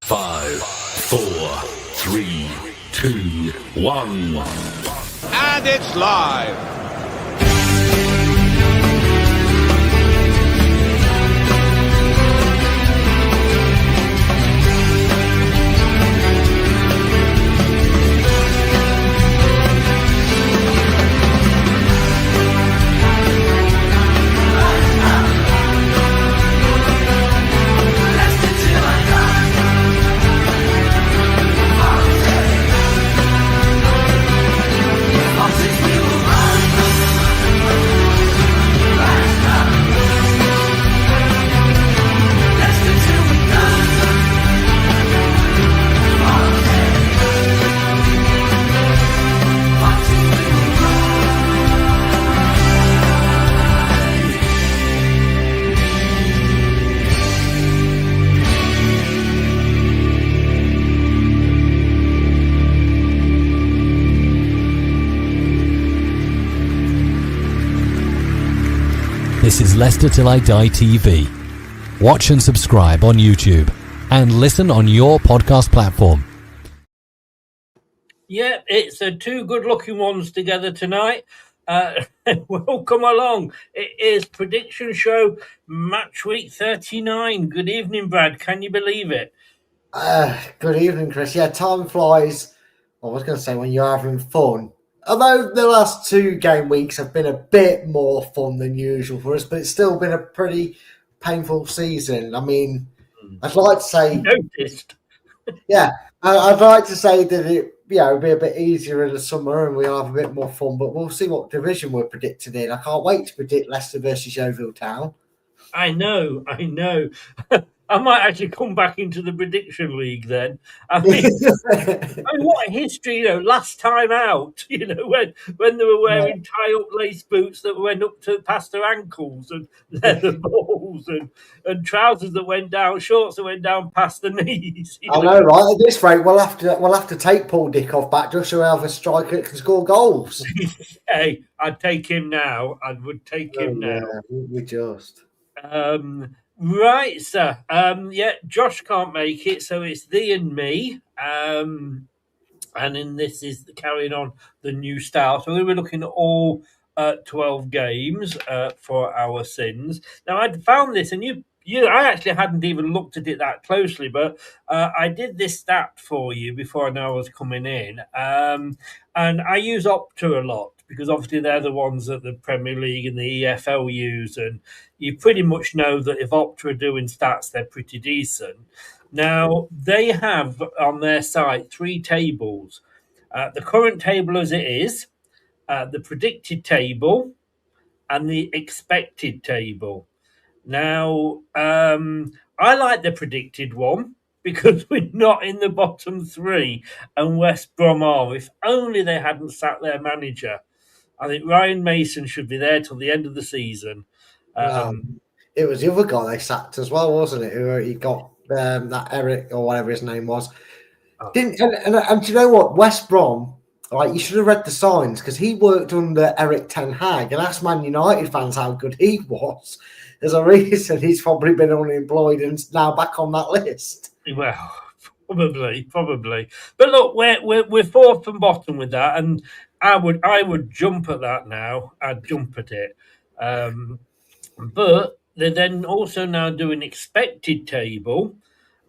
5, 4, 3, 2, 1. And it's live. This is Leicester Till I Die TV. Watch and subscribe on YouTube and listen on your podcast platform. Yeah, it's two good-looking ones together tonight. Welcome along. It is Prediction Show Match Week 39. Good evening, Brad. Can you believe it? Good evening, Chris. Yeah, time flies. I was going to say when you're having fun. Although the last 2 game weeks have been a bit more fun than usual for us, but it's still been a pretty painful season. I mean, I'd like to say... Noticed. Yeah, I'd like to say that it'll be a bit easier in the summer and we'll have a bit more fun, but we'll see what division we're predicted in. I can't wait to predict Leicester versus Yeovil Town. I know. I might actually come back into the prediction league then. I mean, what a history, last time out, when they were wearing tie-up lace boots that went up to past their ankles and leather balls and trousers that went down, shorts that went down past the knees. I know, right? At this rate, we'll have to take Paul Dickoff back just so we have a striker that can score goals. Hey, I'd take him now. I would take him now. We just... Right, sir. Josh can't make it, so it's thee and me. And in this is carrying on the new style. So we were looking at all 12 games for our sins. Now, I'd found this, and I actually hadn't even looked at it that closely, but I did this stat for you before I know I was coming in. And I use Opta a lot, because obviously they're the ones that the Premier League and the EFL use, and you pretty much know that if Opta are doing stats, they're pretty decent. Now, they have on their site 3 tables. The current table as it is, the predicted table, and the expected table. Now, I like the predicted one, because we're not in the bottom 3, and West Brom are. If only they hadn't sacked their manager. I think Ryan Mason should be there till the end of the season. It was the other guy they sacked as well, wasn't it? He got that Eric or whatever his name was. And do you know what? West Brom, you should have read the signs because he worked under Eric Ten Hag, and asked Man United fans how good he was. There's a reason he's probably been unemployed and now back on that list. Well, probably. But look, we're fourth from bottom with that, and I would jump at that now. I'd jump at it. But they're then also now doing expected table.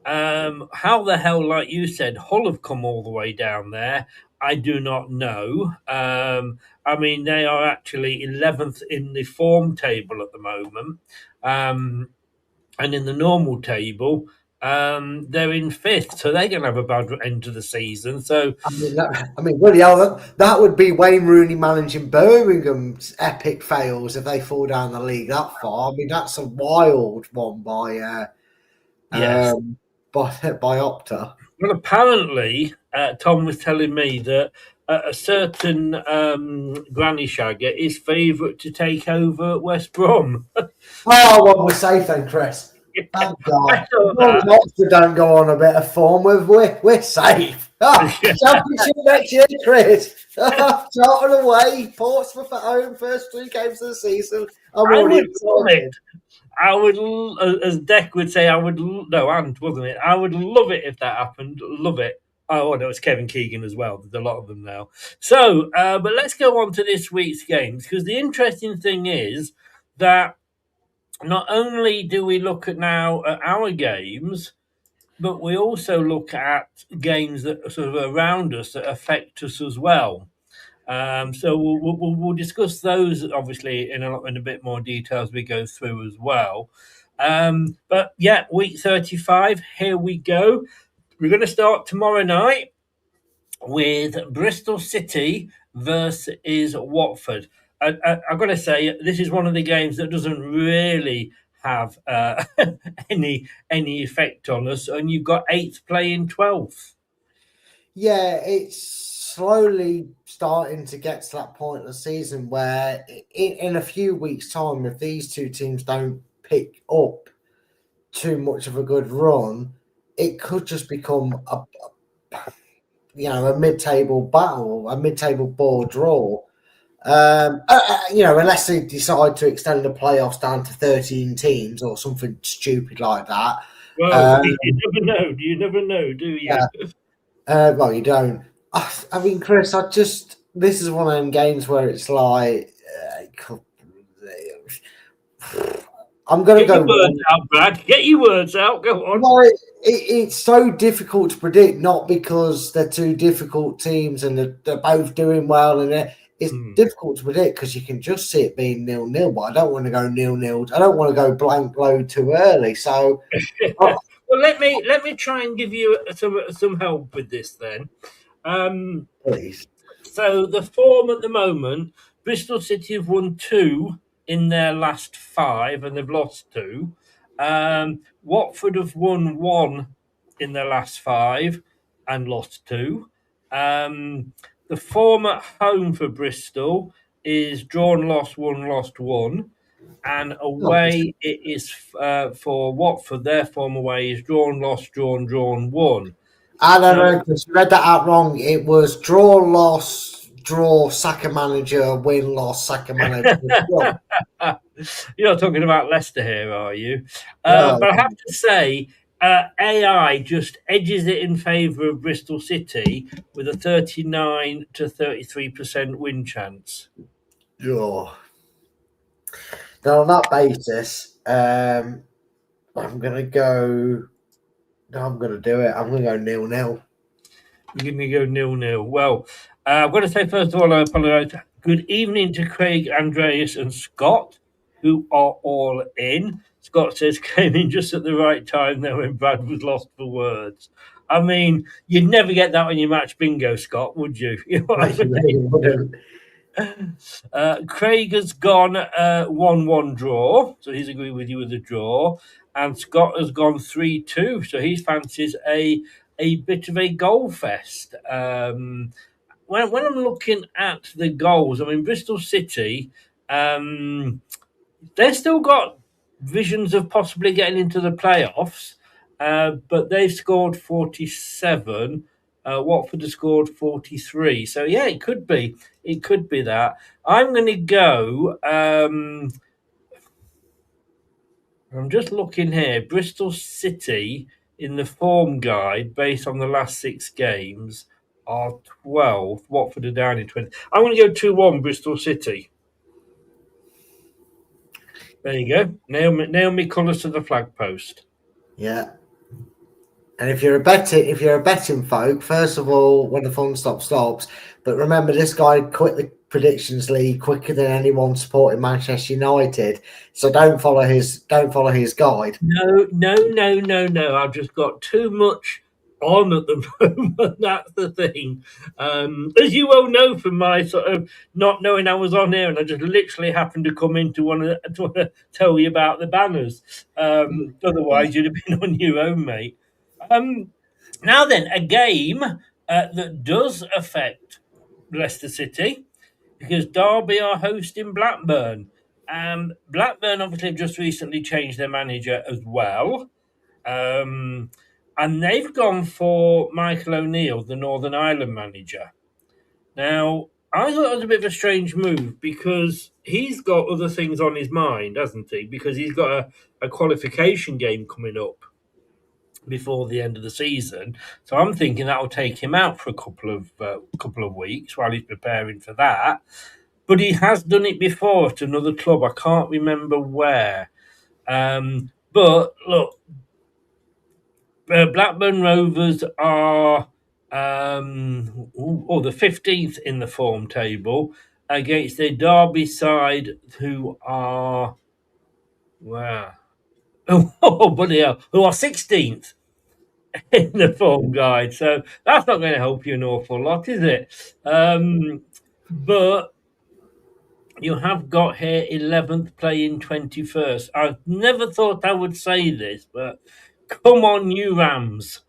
How the hell, like you said, Hull have come all the way down there? I do not know. I mean, they are actually 11th in the form table at the moment. And in the normal table, they're in 5th, so they're going to have a bad end to the season. So, really, that would be Wayne Rooney managing Birmingham's epic fails if they fall down the league that far. I mean, that's a wild one by Opta. Well, apparently, Tom was telling me that a certain Granny Shagger is favourite to take over at West Brom. Well, we're safe then, Chris. Thank God. Oxford don't go on a bit of form. We're safe. Championship next year, Chris. Charlton away, Portsmouth at home, first 3 games of the season. I'm already excited. I would, as Deck would say, no, Ant, wasn't it? I would love it if that happened. Love it. Oh, no, it's Kevin Keegan as well. There's a lot of them now. So, but let's go on to this week's games, because the interesting thing is that not only do we look at now at our games, but we also look at games that are sort of around us that affect us as well. So we'll discuss those obviously in a bit more detail as we go through as well. But yeah, week 35, here we go. We're going to start tomorrow night with Bristol City versus Watford. I've got to say, this is one of the games that doesn't really have any effect on us, and you've got 8th playing 12th. Yeah, it's slowly starting to get to that point of the season where in a few weeks' time, if these two teams don't pick up too much of a good run, it could just become a mid-table battle, a mid-table ball draw. Unless they decide to extend the playoffs down to 13 teams or something stupid like that. Well, you never know. You never know, do you? Yeah. Well, you don't. I mean, Chris, this is one of them games where it's like, I'm going to go. Get your words out, Brad. Get your words out. Go on. Well, it's so difficult to predict, not because they're two difficult teams and they're both doing well, and it's difficult to predict because you can just see it being 0-0. But I don't want to go 0-0. I don't want to go blank load too early. So, well, let me try and give you some help with this then. Please. So the form at the moment, Bristol City have won 2 in their last 5, and they've lost 2. Watford have won 1 in their last 5 and lost 2. The form at home for Bristol is drawn, lost, won, lost, 1. And away it is for Watford. Their form away is drawn, lost, drawn, 1. I don't know, because you read that out wrong. It was draw, loss, draw, sack a manager, win, loss, sack a manager. You're not talking about Leicester here, are you? No. But I have to say, AI just edges it in favour of Bristol City with a 39 to 33% win chance. Sure. Now, on that basis, I'm going to go. No, I'm going to do it. I'm going to go 0-0. You're going to go 0-0. Well, I've got to say, first of all, I apologise. Good evening to Craig, Andreas, and Scott, who are all in. Scott says, came in just at the right time there when Brad was lost for words. I mean, you'd never get that on your match bingo, Scott, would you? You know what I mean? Craig has gone 1-1 draw, so he's agreed with you with the draw, and Scott has gone 3-2, so he fancies a bit of a goal fest. When I'm looking at the goals, I mean, Bristol City, they've still got visions of possibly getting into the playoffs, but they've scored 47. Watford has scored 43. So, yeah, it could be. It could be that. I'm going to go... I'm just looking here. Bristol City, in the form guide, based on the last 6 games, are 12. Watford are down in 20. I'm going to go 2-1 Bristol City. There you go. Nail me colours to the flag post. Yeah. And if you're a betting folk, first of all, when the fun stops. But remember, this guy quit the predictions league quicker than anyone supporting Manchester United. So don't follow his guide. No. I've just got too much on at the moment. That's the thing. As you well know from my sort of not knowing I was on here, and I just literally happened to come in to want to tell you about the banners. Otherwise, you'd have been on your own, mate. Now then, a game that does affect Leicester City, because Derby are hosting Blackburn. Blackburn obviously have just recently changed their manager as well. And they've gone for Michael O'Neill, the Northern Ireland manager. Now, I thought it was a bit of a strange move because he's got other things on his mind, hasn't he? Because he's got a qualification game coming up before the end of the season. So I'm thinking that will take him out for a couple of weeks while he's preparing for that. But he has done it before at another club. I can't remember where. But look, Blackburn Rovers are the 15th in the form table against their Derby side, who are wow, bloody hell, who are 16th in the form guide. So that's not going to help you an awful lot, is it? But you have got here 11th playing 21st. I never thought I would say this, but come on, you Rams.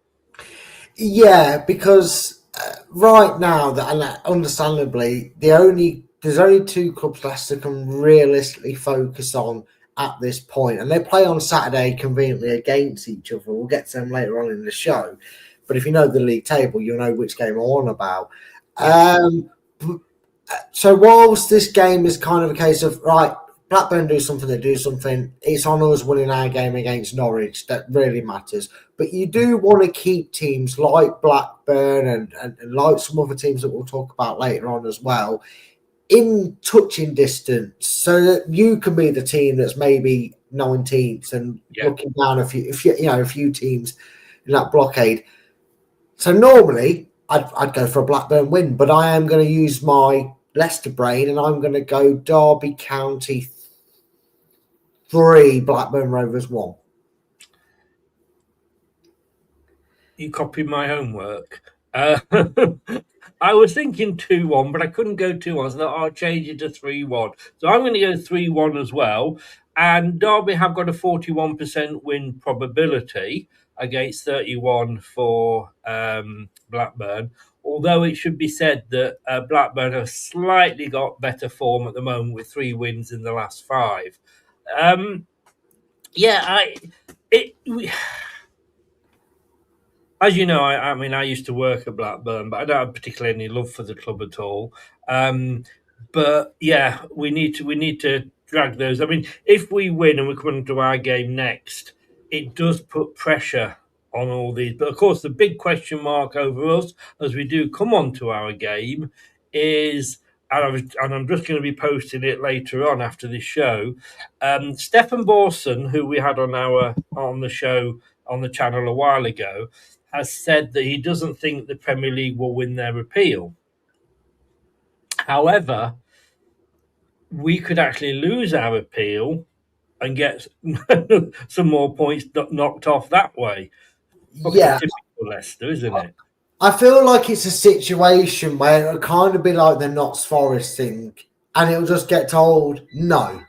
Yeah, because right now, and understandably, there's only two clubs Leicester can realistically focus on at this point, and they play on Saturday conveniently against each other. We'll get to them later on in the show, but if you know the league table, you'll know which game I'm on about. So whilst this game is kind of a case of right, Blackburn do something, they do something. It's on us winning our game against Norwich that really matters. But you do want to keep teams like Blackburn and like some other teams that we'll talk about later on as well in touching distance, so that you can be the team that's maybe 19th and looking down a few teams in that blockade. So normally I'd go for a Blackburn win, but I am going to use my Leicester brain and I'm going to go Derby County 3, Blackburn Rovers 1. You copied my homework. I was thinking 2-1, but I couldn't go 2-1, so I'll change it to 3-1. So I'm going to go 3-1 as well. And Derby have got a 41% win probability against 31 for Blackburn. Although it should be said that Blackburn have slightly got better form at the moment with 3 wins in the last 5. As you know, I used to work at Blackburn, but I don't have particularly any love for the club at all. But yeah, we need to drag those. I mean, if we win and we come into our game next, it does put pressure on all these. But of course, the big question mark over us as we do come on to our game is, and I'm just going to be posting it later on after this show. Stefan Borson, who we had on the show on the channel a while ago, has said that he doesn't think the Premier League will win their appeal. However, we could actually lose our appeal and get some more points knocked off that way. Yeah. Typical Leicester, isn't it? I feel like it's a situation where it'll kind of be like the Notts Forest thing, and it'll just get told, no.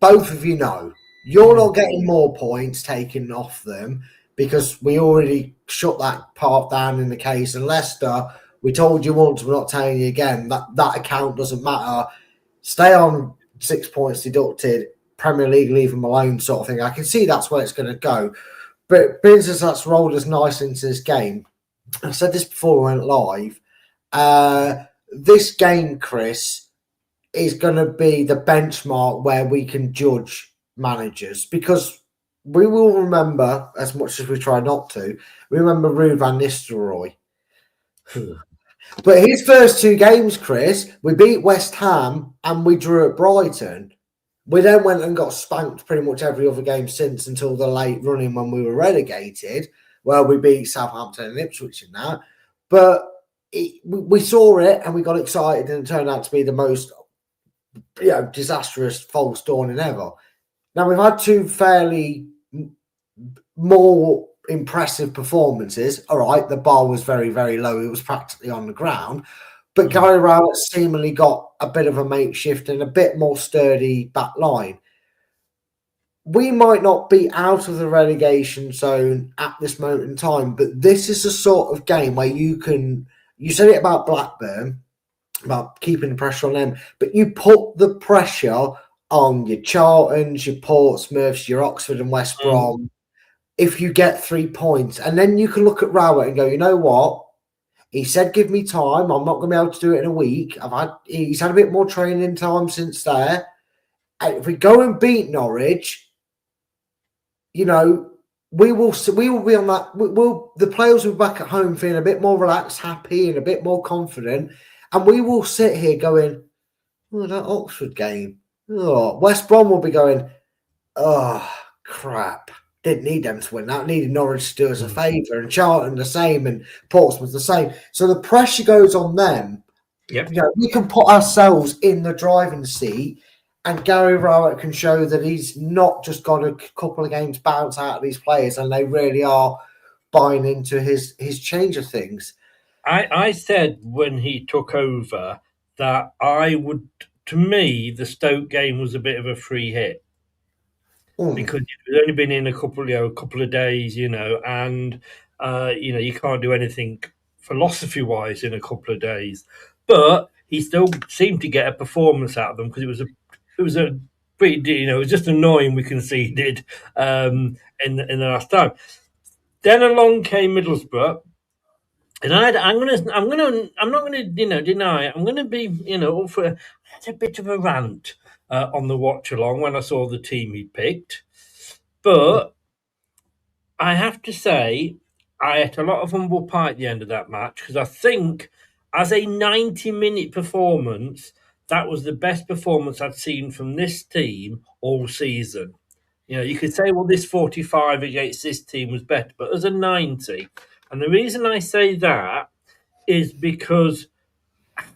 Both of you know. You're not getting more points taken off them because we already shut that part down in the case. And Leicester, we told you once, we're not telling you again. That account doesn't matter. Stay on 6 points deducted. Premier League, leave them alone sort of thing. I can see that's where it's going to go. But business that's rolled us nice into this game. I said this before we went live. This game, Chris, is going to be the benchmark where we can judge managers, because we will remember, as much as we try not to, we remember Ruud van Nistelrooy. But his first 2 games, Chris, we beat West Ham and we drew at Brighton. We then went and got spanked pretty much every other game since until the late running when we were relegated. Well, we beat Southampton and Ipswich in that. But we saw it and we got excited, and it turned out to be the most disastrous false dawning ever. Now, we've had 2 fairly more impressive performances. All right, the bar was very, very low. It was practically on the ground. But Gary Rowett seemingly got a bit of a makeshift and a bit more sturdy back line. We might not be out of the relegation zone at this moment in time, but this is a sort of game where you said it about Blackburn, about keeping the pressure on them, but you put the pressure on your Charltons, your Portsmouths, your Oxford and West Brom if you get 3 points. And then you can look at Rowett and go, you know what? He said, "Give me time. I'm not going to be able to do it in a week." He's had a bit more training time since there. And if we go and beat Norwich, we will be on that. The players will be back at home feeling a bit more relaxed, happy, and a bit more confident, and we will sit here going, "Oh, that Oxford game." Oh, West Brom will be going, "Oh, crap. Didn't need them to win that. Needed Norwich to do us a favour." And Charlton the same, and Portsmouth the same. So the pressure goes on them. Yep. We can put ourselves in the driving seat, and Gary Rowett can show that he's not just got a couple of games bounce out of these players, and they really are buying into his change of things. I said when he took over that to me, the Stoke game was a bit of a free hit. Because it's only been in a couple of days, and you can't do anything philosophy-wise in a couple of days. But he still seemed to get a performance out of them because it was a pretty, it was just annoying we conceded in the last time. Then along came Middlesbrough. And I'm not gonna deny it. I'm gonna be up for a bit of a rant on the watch along when I saw the team he picked, but I have to say I ate a lot of humble pie at the end of that match because I think as a 90-minute performance, that was the best performance I'd seen from this team all season. You could say, well, this 45 against this team was better, but as a 90. And the reason I say that is because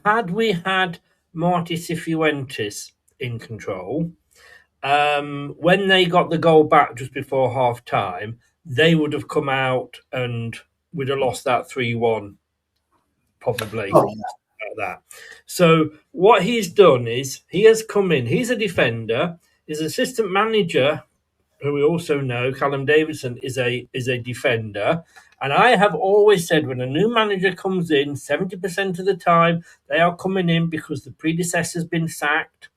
had we had Marty Cifuentes in control, when they got the goal back just before half time, they would have come out and we'd have lost that 3-1, probably. Like that. So what he's done is he has come in. He's a defender. His assistant manager, who we also know, Callum Davidson, is a defender. And I have always said when a new manager comes in, 70% of the time, they are coming in because the predecessor's been sacked.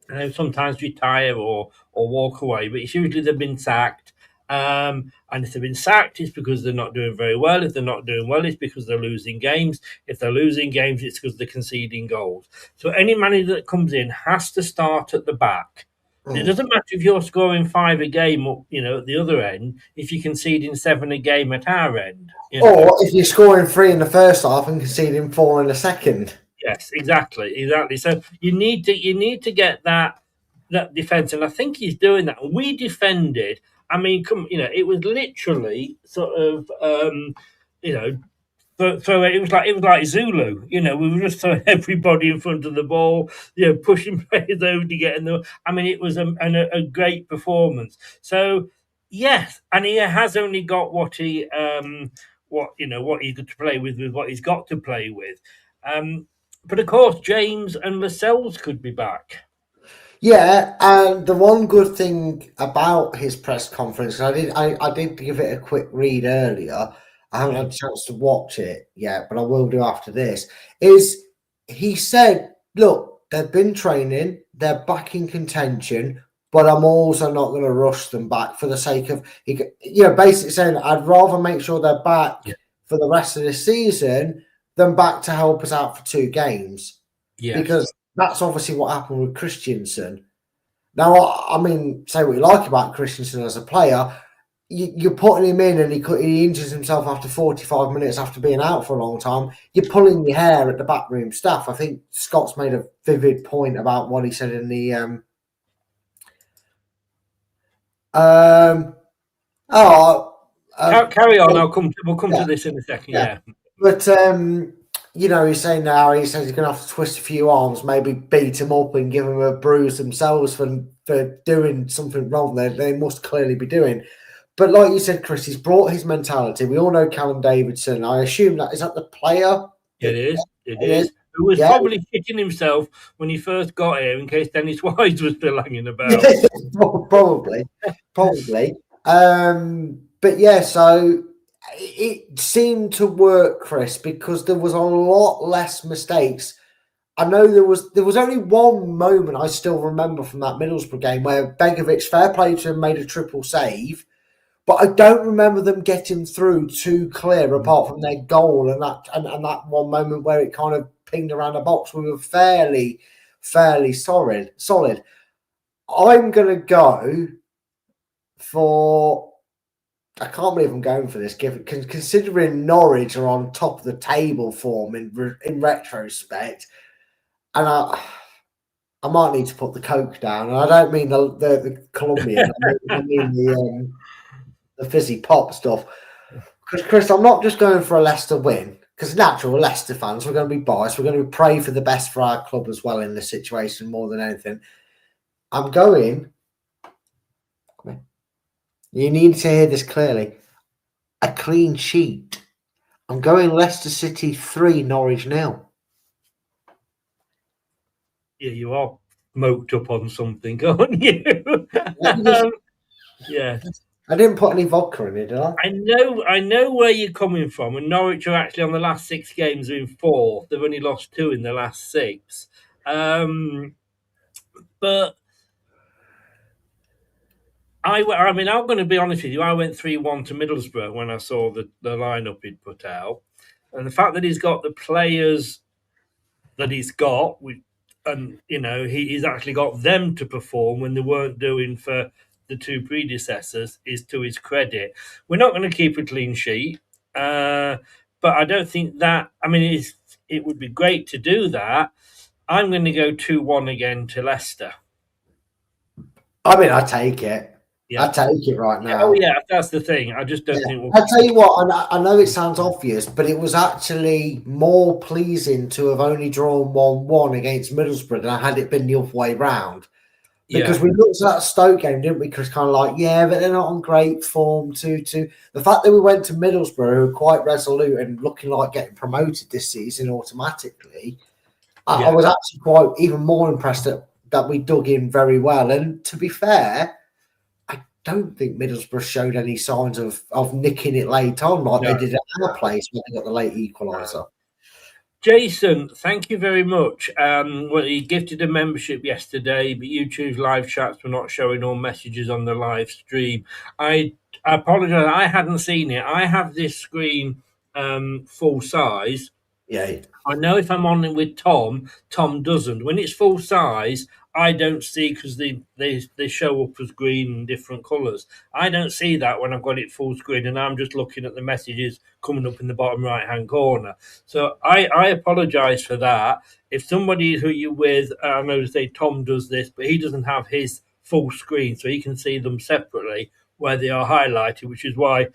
And they sometimes retire or walk away, but it's usually they've been sacked. And if they've been sacked, it's because they're not doing very well. If they're not doing well, it's because they're losing games. If they're losing games, it's because they're conceding goals. So any manager that comes in has to start at the back. It doesn't matter if you're scoring 5 a game, at the other end, if you're conceding 7 a game at our end. Or if you're scoring 3 in the first half and conceding 4 in the second. Yes, exactly. So you need to get that defence, and I think he's doing that. We defended. I mean, it was literally sort of, So it was like Zulu, we were just throwing everybody in front of the ball, pushing players over to get in the. I mean, it was a great performance. So yes, and he has only got what he's got to play with what he's got to play with. But of course, James and Lascelles could be back. Yeah, and the one good thing about his press conference, I did give it a quick read earlier. I haven't had a chance to watch it yet, but I will do after this. Is he said, look, they've been training, they're back in contention, but I'm also not going to rush them back for the sake of, basically saying I'd rather make sure they're back for the rest of the season than back to help us out for 2 games. Yes. Because that's obviously what happened with Christensen. Now, I mean, say what you like about Christensen as a player, you're putting him in and he injures himself after 45 minutes after being out for a long time. You're pulling your hair at the backroom staff. I think Scott's made a vivid point about what he said in the carry on. We'll come to this in a second. Yeah. But he's saying now he says he's going to have to twist a few arms, maybe beat him up and give him a bruise themselves for doing something wrong they must clearly be doing. But like you said, Chris, he's brought his mentality. We all know Callum Davidson. I assume that is that the player. It is. Who was probably kicking himself when he first got here, in case Dennis Wise was still hanging about. Probably. But yeah, so it seemed to work, Chris, because there was a lot less mistakes. I know there was only one moment I still remember from that Middlesbrough game where Begovic, fair play to him, made a triple save, but I don't remember them getting through too clear, apart from their goal and that one moment where it kind of pinged around the box. We were fairly solid. I'm going to go for... I can't believe I'm going for this, considering Norwich are on top of the table form in retrospect, and I might need to put the Coke down. And I don't mean the Colombian, I mean the fizzy pop stuff. Because, Chris, I'm not just going for a Leicester win, because natural, we're Leicester fans, we're going to be biased, we're going to pray for the best for our club as well in this situation more than anything. I'm going... You need to hear this clearly. A clean sheet. I'm going Leicester City 3, Norwich 0. Yeah, you are smoked up on something, aren't you? Yeah. I didn't put any vodka in it, did I? I know where you're coming from, and Norwich are actually on the last 6 games in 4th. They've only lost 2 in the last 6. But I mean, I'm going to be honest with you. I went 3-1 to Middlesbrough when I saw the lineup he'd put out, and the fact that he's got the players that he's got, and he's actually got them to perform when they weren't doing for the 2 predecessors, is to his credit. We're not going to keep a clean sheet, but I don't think that. I mean, it would be great to do that. I'm going to go 2-1 again to Leicester. I mean, I take it. Yeah. I take it right now. Oh, yeah, that's the thing. I just don't think... I'll tell you what, I know it sounds obvious, but it was actually more pleasing to have only drawn 1-1 against Middlesbrough than had it been the other way round. Because we looked at that Stoke game, didn't we? Because kind of like, yeah, but they're not on great form. 2-2. The fact that we went to Middlesbrough, who are quite resolute and looking like getting promoted this season automatically, I was actually quite even more impressed that we dug in very well. And to be fair, I don't think Middlesbrough showed any signs of nicking it late on like they did at our place when they got the late equaliser. Jason, thank you very much. He gifted a membership yesterday, but YouTube's live chats were not showing all messages on the live stream. I apologise, I hadn't seen it. I have this screen full size. Yeah. I know if I'm on it with Tom doesn't. When it's full size, I don't see, because they show up as green and different colours. I don't see that when I've got it full screen, and I'm just looking at the messages coming up in the bottom right-hand corner. So I apologise for that. If somebody who you're with, I know say Tom does this, but he doesn't have his full screen, so he can see them separately where they are highlighted, which is why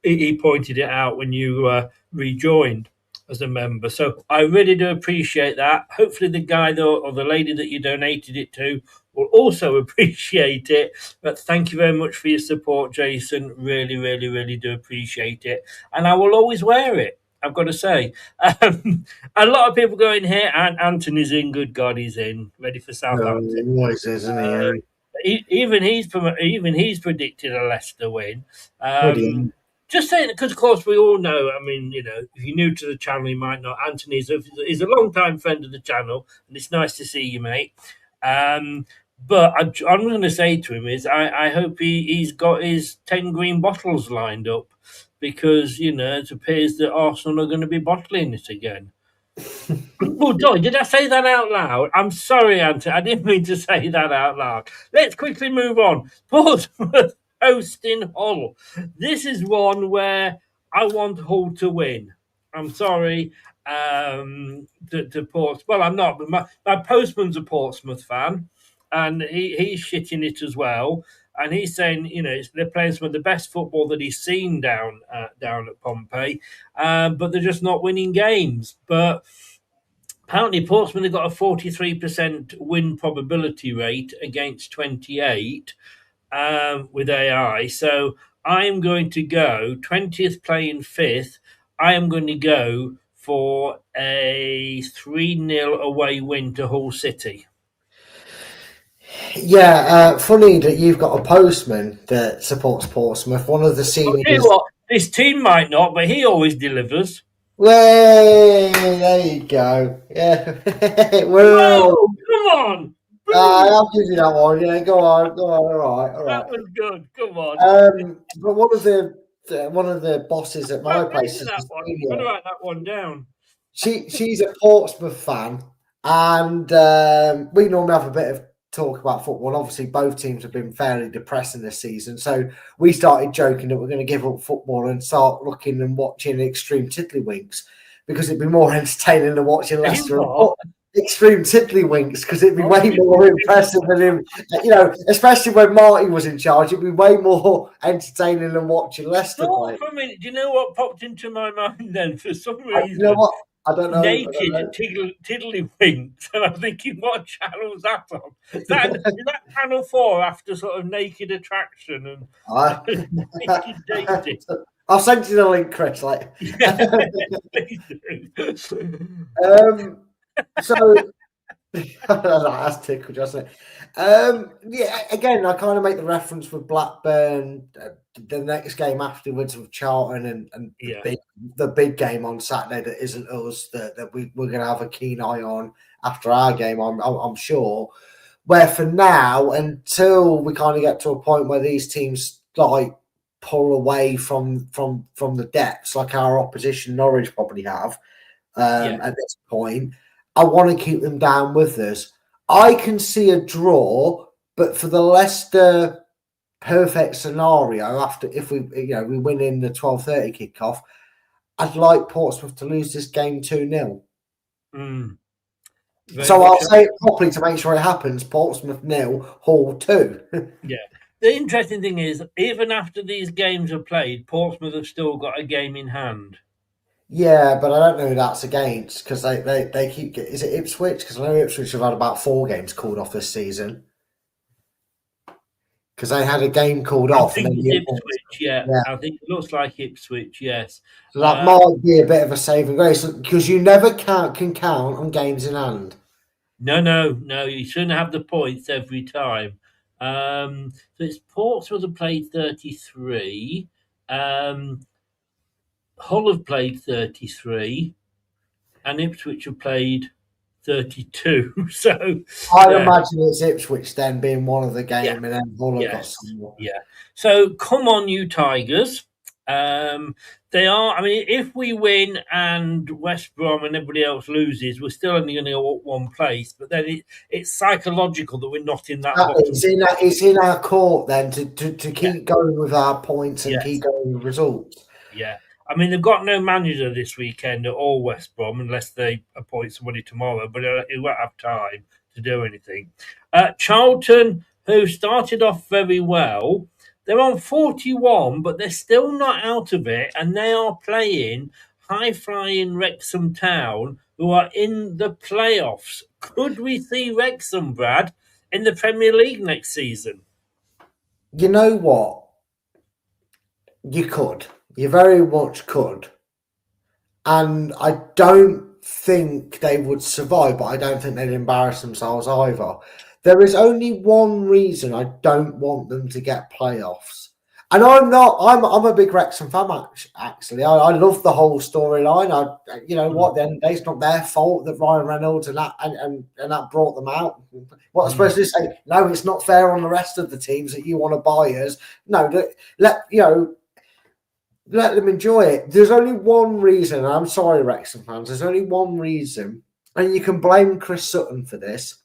he pointed it out when you rejoined as a member. So I really do appreciate that. Hopefully the guy or the lady that you donated it to will also appreciate it. But thank you very much for your support, Jason. Really, really, really do appreciate it. And I will always wear it, I've got to say. A lot of people go in here, and Anthony's in. Good God, he's in. Ready for Southampton. Always, isn't he? Even he's predicted a Leicester win. Just saying, because of course we all know. I mean, if you're new to the channel, you might not. Anthony is a long-time friend of the channel, and it's nice to see you, mate. But I'm going to say to him is, I hope he's got his 10 green bottles lined up, because it appears that Arsenal are going to be bottling it again. Oh, did I say that out loud? I'm sorry, Anthony. I didn't mean to say that out loud. Let's quickly move on. Portsmouth hosting Hull. This is one where I want Hull to win. I'm sorry to Portsmouth. Well, I'm not, but my postman's a Portsmouth fan, and he's shitting it as well. And he's saying, they're playing some of the best football that he's seen down at Pompey, but they're just not winning games. But apparently Portsmouth have got a 43% win probability rate against 28. With AI. So I'm going to go 20th playing 5th. I am going to go for a 3-0 away win to Hull City. Yeah, funny that you've got a postman that supports Portsmouth. One of the seniors. This team might not, but he always delivers. Way, there you go. Yeah. Whoa, come on. I'll give you that one. Yeah, go on. All right. That was good. Come on. But one of the bosses at my place is that one. You've got to write that one down. She's a Portsmouth fan, and we normally have a bit of talk about football. Obviously, both teams have been fairly depressing this season, so we started joking that we're going to give up football and start looking and watching Extreme Tiddlywinks because it'd be more entertaining than watching Leicester and Extreme Tiddlywinks because it'd be way more impressive than him. Especially when Marty was in charge, it'd be way more entertaining than watching Leicester play. For a minute, do you know what popped into my mind then? For some reason, you know what? I don't know. Naked Tiddlywinks, and I'm thinking, what channel's that on? Is that Channel 4 after sort of Naked Attraction and Naked Dating? I'll send you the link, Chris. So that's tickled, doesn't it? Again, I kind of make the reference with Blackburn, the next game afterwards with Charlton, and the big game on Saturday that isn't us that we're going to have a keen eye on after our game. I'm sure. Where for now, until we kind of get to a point where these teams pull away from the depths, like our opposition Norwich probably have at this point. I want to keep them down with us. I can see a draw, but for the Leicester perfect scenario, if we win in the 12:30 kickoff, I'd like Portsmouth to lose this game 2-0. So I'll say it properly to make sure it happens. Portsmouth 0, Hull 2. Yeah. The interesting thing is, even after these games are played, Portsmouth have still got a game in hand. Yeah, but I don't know who that's against because they keep. Is it Ipswich? Because I know Ipswich have had about 4 games called off this season. Because they had a game called off. I think it's Ipswich, yeah. I think it looks like Ipswich, yes. So that might be a bit of a saving grace because you never can count on games in hand. No. You shouldn't have the points every time. So it's Portsmouth have played 33. Hull have played 33, and Ipswich have played 32. So I imagine it's Ipswich then being one of the game, and then Hull have got some more. Yeah. So come on, you Tigers. They are. I mean, if we win and West Brom and everybody else loses, we're still only going to go up one place. But then it's psychological that we're not in that. It's in our court then to keep going with our points and keep going with results. Yeah. I mean, they've got no manager this weekend at all, West Brom, unless they appoint somebody tomorrow, but he won't have time to do anything. Charlton, who started off very well, they're on 41, but they're still not out of it, and they are playing high-flying Wrexham Town, who are in the playoffs. Could we see Wrexham, Brad, in the Premier League next season? You know what? You could. You very much could. And I don't think they would survive, but I don't think they'd embarrass themselves either. There is only one reason I don't want them to get playoffs. And I'm a big Wrexham fan, actually. I love the whole storyline. What, then it's not their fault that Ryan Reynolds and that brought them out. What I'm supposed to say? No, it's not fair on the rest of the teams that you want to buy us. No, let them enjoy it. There's only one reason, and I'm sorry, Wrexham fans, there's only one reason, and you can blame Chris Sutton for this,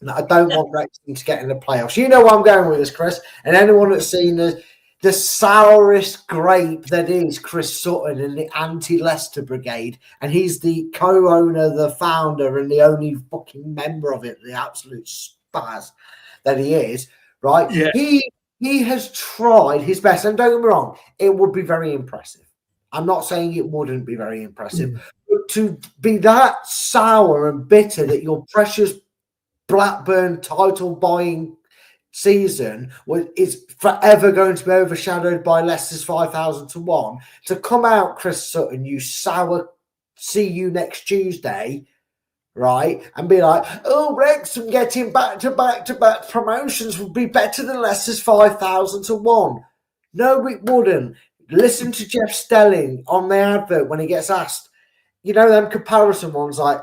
that I don't want Wrexham to get in the playoffs. You know where I'm going with this, Chris, and anyone that's seen the sourest grape that is Chris Sutton and the anti-Leicester brigade, and he's the co-owner, the founder, and the only fucking member of it, the absolute spaz that he is, right? Yeah. He has tried his best, and don't get me wrong, it would be very impressive. I'm not saying it wouldn't be very impressive, but to be that sour and bitter that your precious Blackburn title buying season is forever going to be overshadowed by Leicester's 5,000 to 1, to come out, Chris Sutton, you sour, see you next Tuesday, right, and be like, oh, Wrexham getting back-to-back promotions would be better than Leicester's 5,000 to 1. No, it wouldn't. Listen to Jeff Stelling on the advert when he gets asked, them comparison ones, like,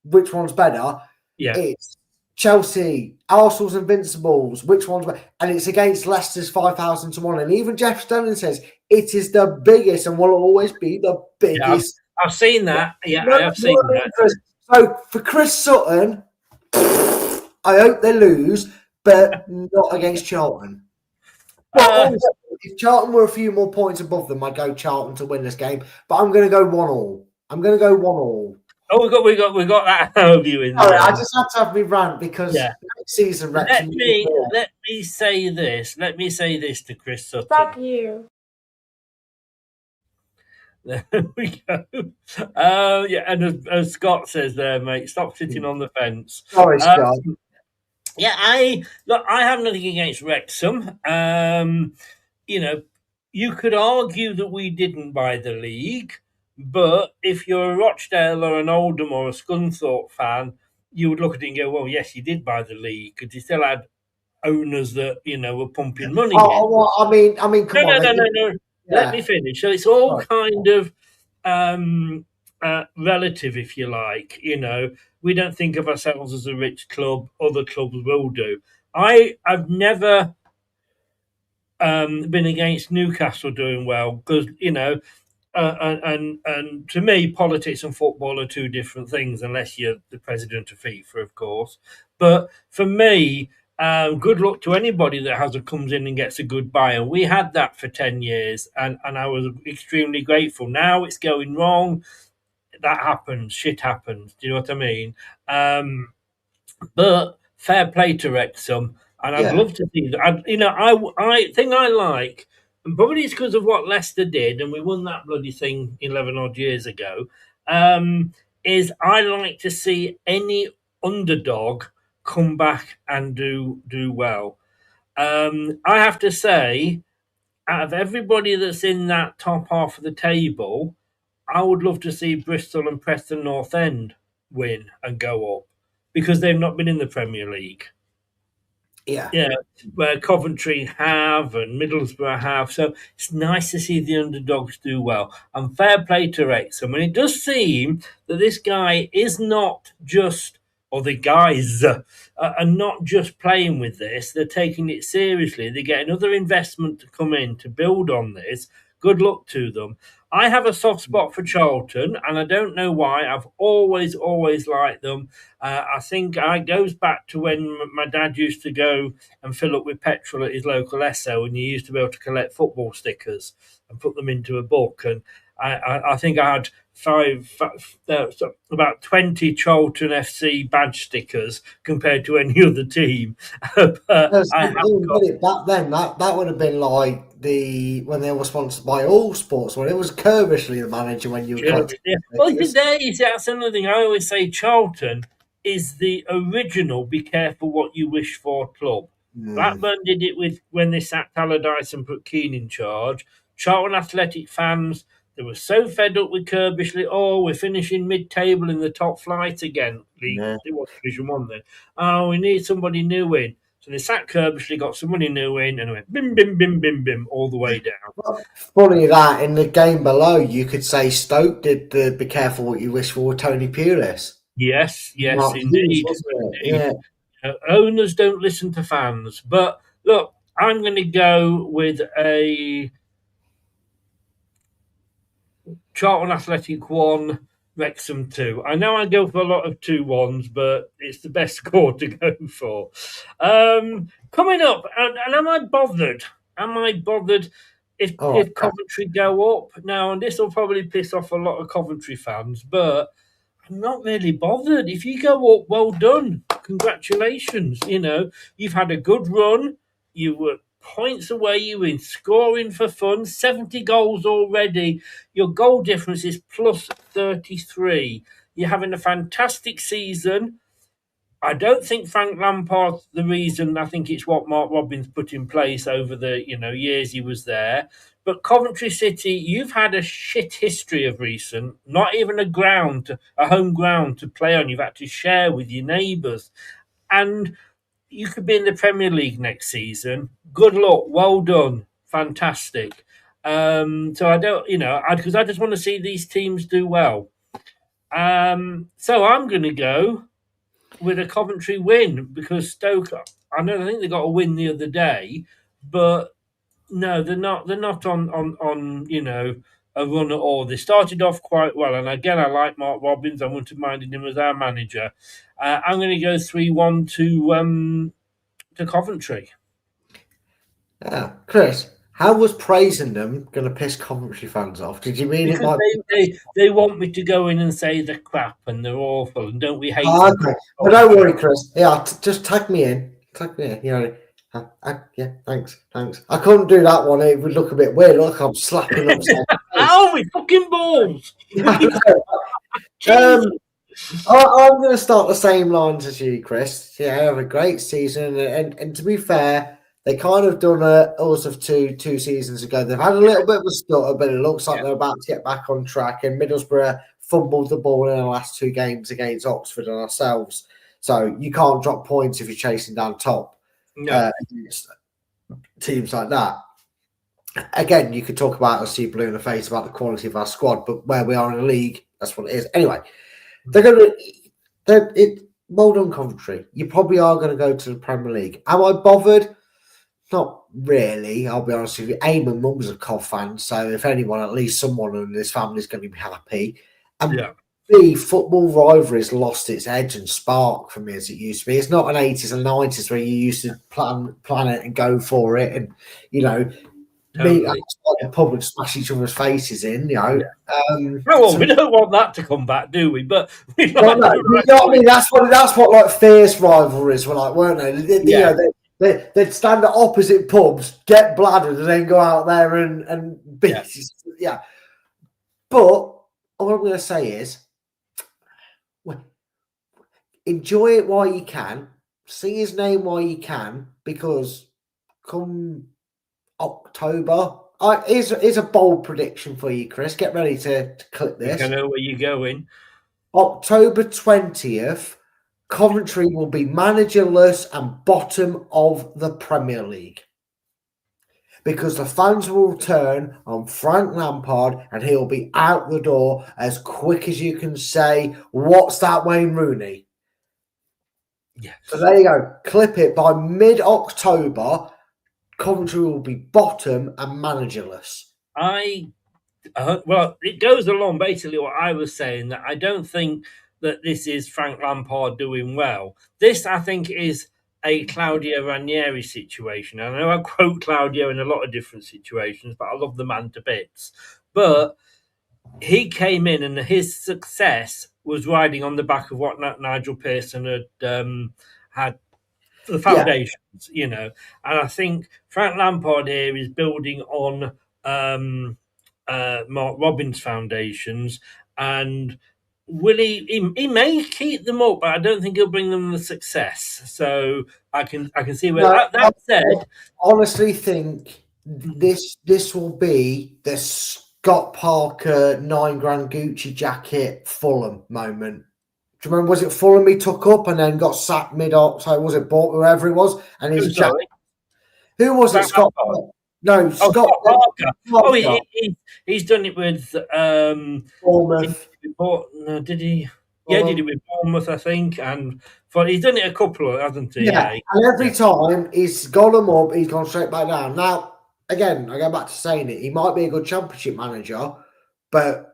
which one's better? Yeah. It's Chelsea, Arsenal's Invincibles, which one's, and it's against Leicester's 5,000 to 1. And even Jeff Sterling says it is the biggest and will always be the biggest. I've seen that. Yeah, No, I have seen that. So for Chris Sutton, I hope they lose, but not against Charlton. If Charlton were a few more points above them, I'd go Charlton to win this game. But I'm going to go 1-1. I'm going to go 1-1. Oh, we got that overview in there. I just had to have me rant because next season, let me say this. Let me say this to Chris Sutton. Fuck you. There we go. And as Scott says there, mate, stop sitting on the fence. Sorry, Scott. I have nothing against Wrexham. You could argue that we didn't buy the league, but if you're a Rochdale or an Oldham or a Scunthorpe fan, you would look at it and go, well, yes, you did buy the league, because you still had owners that, were pumping money in. Well, I mean, come on. No. Let me finish. So it's all kind of relative, if you like. We don't think of ourselves as a rich club. Other clubs will do. I've never been against Newcastle doing well because, and to me, politics and football are two different things, unless you're the president of FIFA, of course. But for me, good luck to anybody that comes in and gets a good buy. And we had that for 10 years, and I was extremely grateful. Now it's going wrong. That happens. Shit happens. Do you know what I mean? But fair play to Wrexham. And I'd love to see that. I think I like, and probably it's because of what Leicester did, and we won that bloody thing 11 odd years ago, is I like to see any underdog come back and do well. I have to say, out of everybody that's in that top half of the table, I would love to see Bristol and Preston North End win and go up, because they've not been in the Premier League. Yeah, where Coventry have and Middlesbrough have. So it's nice to see the underdogs do well. And fair play to Wrexham. And it does seem that this guy is not just, or the guys are not just playing with this. They're taking it seriously. They get another investment to come in to build on this. Good luck to them. I have a soft spot for Charlton, and I don't know why. I've always liked them. I think it goes back to when my dad used to go and fill up with petrol at his local Esso, and you used to be able to collect football stickers and put them into a book. And I think I had about 20 Charlton FC badge stickers compared to any other team. But back then, that would have been like when they were sponsored by All Sports, when it was Kerbishley the manager when you were. Well, that's another thing. I always say Charlton is the original "be careful what you wish for" club. Blackburn did it when they sacked Allardyce and put Keane in charge. Charlton Athletic fans, they were so fed up with Kerbishley. Oh, we're finishing mid-table in the top flight again. It was Division 1 then. Oh, we need somebody new in. So they sacked Kerbishley, got somebody new in, and went bim, bim, bim, bim, bim, all the way down. Well, funny that, in the game below, you could say Stoke did the "be careful what you wish for" with Tony Pulis. Yes, indeed. Yeah. Owners don't listen to fans. But look, I'm going to go with a Charlton Athletic 1, Wrexham 2. I know I go for a lot of 2-1s, but it's the best score to go for. Coming up, and am I bothered? If Coventry go up? Now, and this will probably piss off a lot of Coventry fans, but I'm not really bothered. If you go up, well done. Congratulations. You've had a good run. You were points away. You were scoring for fun. 70 goals already. Your goal difference is plus 33. You're having a fantastic season. I don't think Frank Lampard's the reason. I think it's what Mark Robins put in place over the years he was there. But Coventry City, you've had a shit history of recent. Not even a home ground to play on. You've had to share with your neighbours, and you could be in the Premier League next season. Good luck. Well done. Fantastic. So I don't, because I just want to see these teams do well. So I'm going to go with a Coventry win, because Stoke, I think they got a win the other day, but no, they're not. They're not on a run at all. They started off quite well, and again, I like Mark Robbins. I wouldn't have minded him as our manager. I'm going to go 3-1 to Coventry. Yeah, Chris, how was praising them going to piss Coventry fans off? Did you mean Because it might? they want me to go in and say they're crap and they're awful, and don't we hate Oh, them? okay. But don't worry, Chris. Yeah, just tag me in. Tag me in. Yeah, thanks. I couldn't do that one. It would look a bit weird. Look, I'm slapping up. Ow, my fucking balls! I'm going to start the same lines as you, Chris. Yeah, have a great season, and to be fair, they kind of done us of two seasons ago. They've had a little bit of a stutter, but it looks like they're about to get back on track. And Middlesbrough fumbled the ball in the last 2 games against Oxford and ourselves. So you can't drop points if you're chasing down top against teams like that. Again, you could talk about us see blue in the face about the quality of our squad, but where we are in the league, that's what it is. Anyway, well done, Coventry. You probably are going to go to the Premier League. Am I bothered? Not really, I'll be honest with you. My mum's a Cov fan, so if anyone, at least someone in this family is going to be happy. And B, football rivalry's lost its edge and spark for me as it used to be. It's not an 80s and 90s where you used to plan it and go for it and, meet outside the pub and smash each other's faces in, well, we don't want that to come back, do we? But we like you know what I mean? That's what like fierce rivalries were like, weren't they? They'd stand at opposite pubs, get bladdered, and then go out there and beat. Yeah. But what I'm going to say is, enjoy it while you can. Sing his name while you can, because come October, here's a bold prediction for you, Chris. Get ready to clip this. I know where you're going. October 20th. Coventry will be managerless and bottom of the Premier League, because the fans will turn on Frank Lampard and he'll be out the door as quick as you can say, "What's that, Wayne Rooney?" Yeah. So there you go. Clip it. By mid-October, Coventry will be bottom and managerless. Well, it goes along basically what I was saying, that I don't think that this is Frank Lampard doing well. This, I think, is a Claudio Ranieri situation. I know I quote Claudio in a lot of different situations, but I love the man to bits. But he came in and his success was riding on the back of what Nigel Pearson had the foundations, And I think Frank Lampard here is building on Mark Robbins' foundations, and will he may keep them up, but I don't think he'll bring them the success. So I can see where that said. I honestly think this will be the Scott Parker $9,000 Gucci jacket Fulham moment. Do you remember? Was it Fulham he took up and then got sacked mid-October? Was it Bought, whoever it was? And his jacket. Who was it? Scott Parker. No, Scott Parker. He's done it with Bournemouth. Did he? Yeah, did it with Bournemouth, I think, and he's done it a couple of, hasn't he? Yeah, and every time he's got them up, he's gone straight back down. Now, again, I go back to saying it. He might be a good Championship manager, but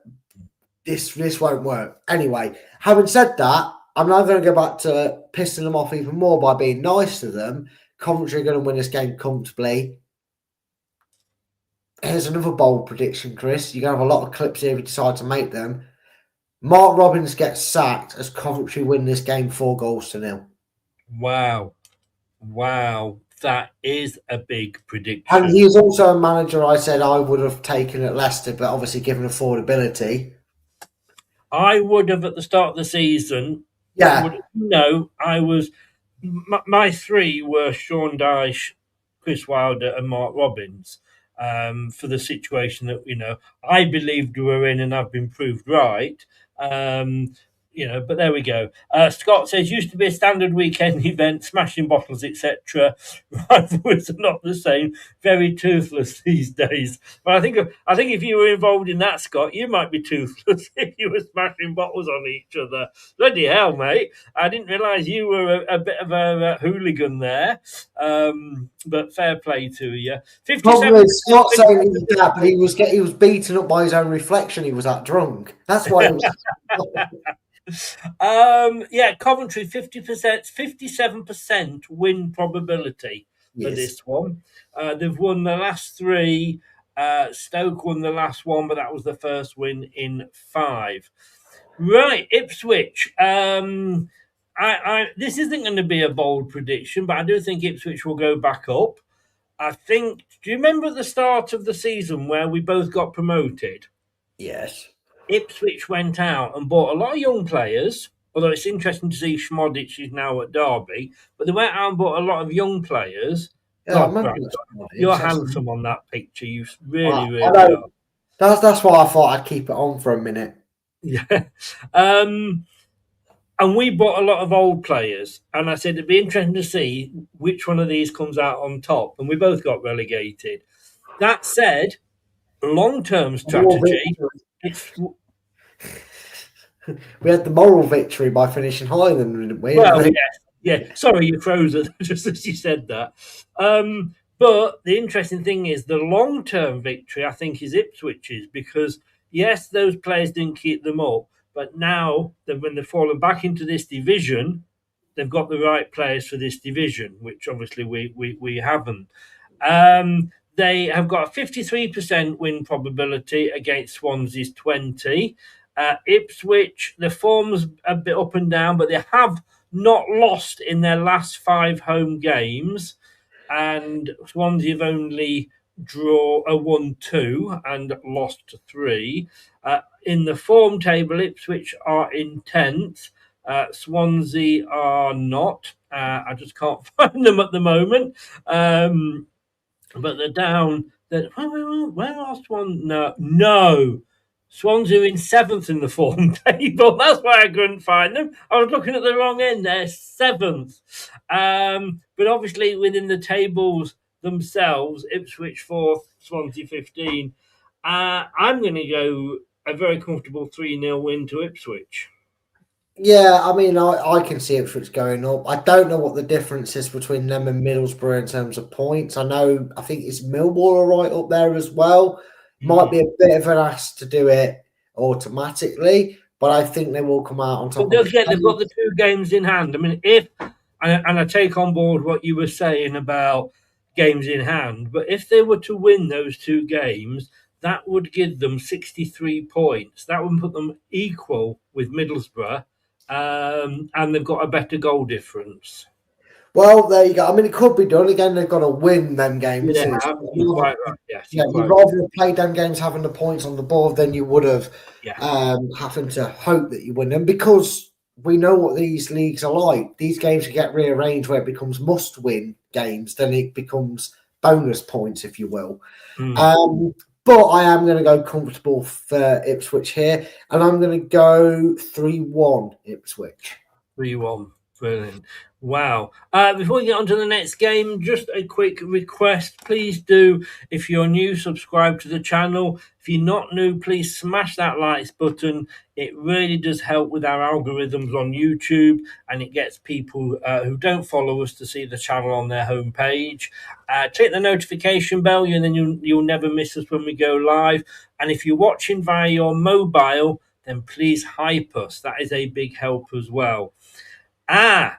this won't work. Anyway, having said that, I'm now going to go back to pissing them off even more by being nice to them. Coventry are going to win this game comfortably. Here's another bold prediction, Chris. You're going to have a lot of clips here if you decide to make them. Mark Robbins gets sacked as Coventry win this game 4-0. Wow. That is a big prediction. And he's also a manager I said I would have taken at Leicester, but obviously given affordability. I would have at the start of the season. Yeah. I was... My 3 were Sean Dyche, Chris Wilder and Mark Robbins. For the situation that I believed we were in, and I've been proved right. but there we go. Scott says, used to be a standard weekend event, smashing bottles, etc. Rivalries are not the same. Very toothless these days. But I think if you were involved in that, Scott, you might be toothless if you were smashing bottles on each other. Bloody hell, mate! I didn't realise you were a bit of a hooligan there. But fair play to you. 57. Probably Scott saying he was that, but he was beaten up by his own reflection. He was that drunk. That's why it was. Coventry 50%, 57% win probability for this one. They've won the last 3. Stoke won the last one, but that was the first win in 5. Right, Ipswich. This isn't going to be a bold prediction, but I do think Ipswich will go back up. I think. Do you remember at the start of the season where we both got promoted? Yes. Ipswich went out and bought a lot of young players, although it's interesting to see Schmodic is now at Derby, but they went out and bought a lot of young players. Yeah, You're handsome on that picture. You really I are. That's why I thought I'd keep it on for a minute. Yeah. And we bought a lot of old players, and I said it'd be interesting to see which one of these comes out on top, and we both got relegated. That said, long-term strategy... We had the moral victory by finishing higher than them, didn't we? Well, yeah. Sorry, you froze it just as you said that. But the interesting thing is the long-term victory, I think, is Ipswich's because, yes, those players didn't keep them up, but now, when they've fallen back into this division, they've got the right players for this division, which obviously we haven't. They have got a 53% win probability against Swansea's 20%. Ipswich, the form's a bit up and down, but they have not lost in their last 5 home games. And Swansea have only won 2 and lost 3. In the form table, Ipswich are in 10th. Swansea are not. I just can't find them at the moment. But they're down. Where last one? No. Swansea are in 7th in the form table. That's why I couldn't find them. I was looking at the wrong end there. 7th. But obviously within the tables themselves, Ipswich 4th, Swansea 15. I'm going to go a very comfortable 3-0 win to Ipswich. Yeah, I mean, I can see Ipswich going up. I don't know what the difference is between them and Middlesbrough in terms of points. I think it's Millwall are right up there as well. Might be a bit of an ask to do it automatically, but I think they will come out on top. But don't forget, they've got the 2 games in hand. I mean, and I take on board what you were saying about games in hand, but if they were to win those 2 games, that would give them 63 points. That would put them equal with Middlesbrough, and they've got a better goal difference. Well, there you go. I mean, it could be done. Again, they've got to win them games. Yeah, you're quite right. Yes, you'd rather have played them games having the points on the board than you would have having to hope that you win them, because we know what these leagues are like. These games can get rearranged where it becomes must-win games, then it becomes bonus points, if you will. But I am going to go comfortable for Ipswich here, and I'm going to go 3-1 Ipswich. 3-1. Brilliant. Wow. Before we get on to the next game, just a quick request. Please do, if you're new, subscribe to the channel. If you're not new, please smash that likes button. It really does help with our algorithms on YouTube, and it gets people who don't follow us to see the channel on their homepage. Click the notification bell, and then you'll never miss us when we go live. And if you're watching via your mobile, then please hype us. That is a big help as well.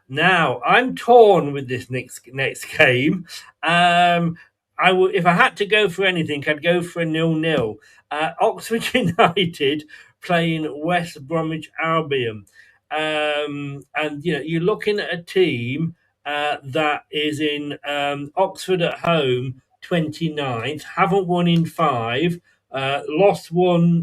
Now I'm torn with this next game. If I had to go for anything, I'd go for a 0-0. Oxford United playing West Bromwich Albion, and you're looking at a team that is in Oxford at home, 29th, haven't won in 5, lost, drawn,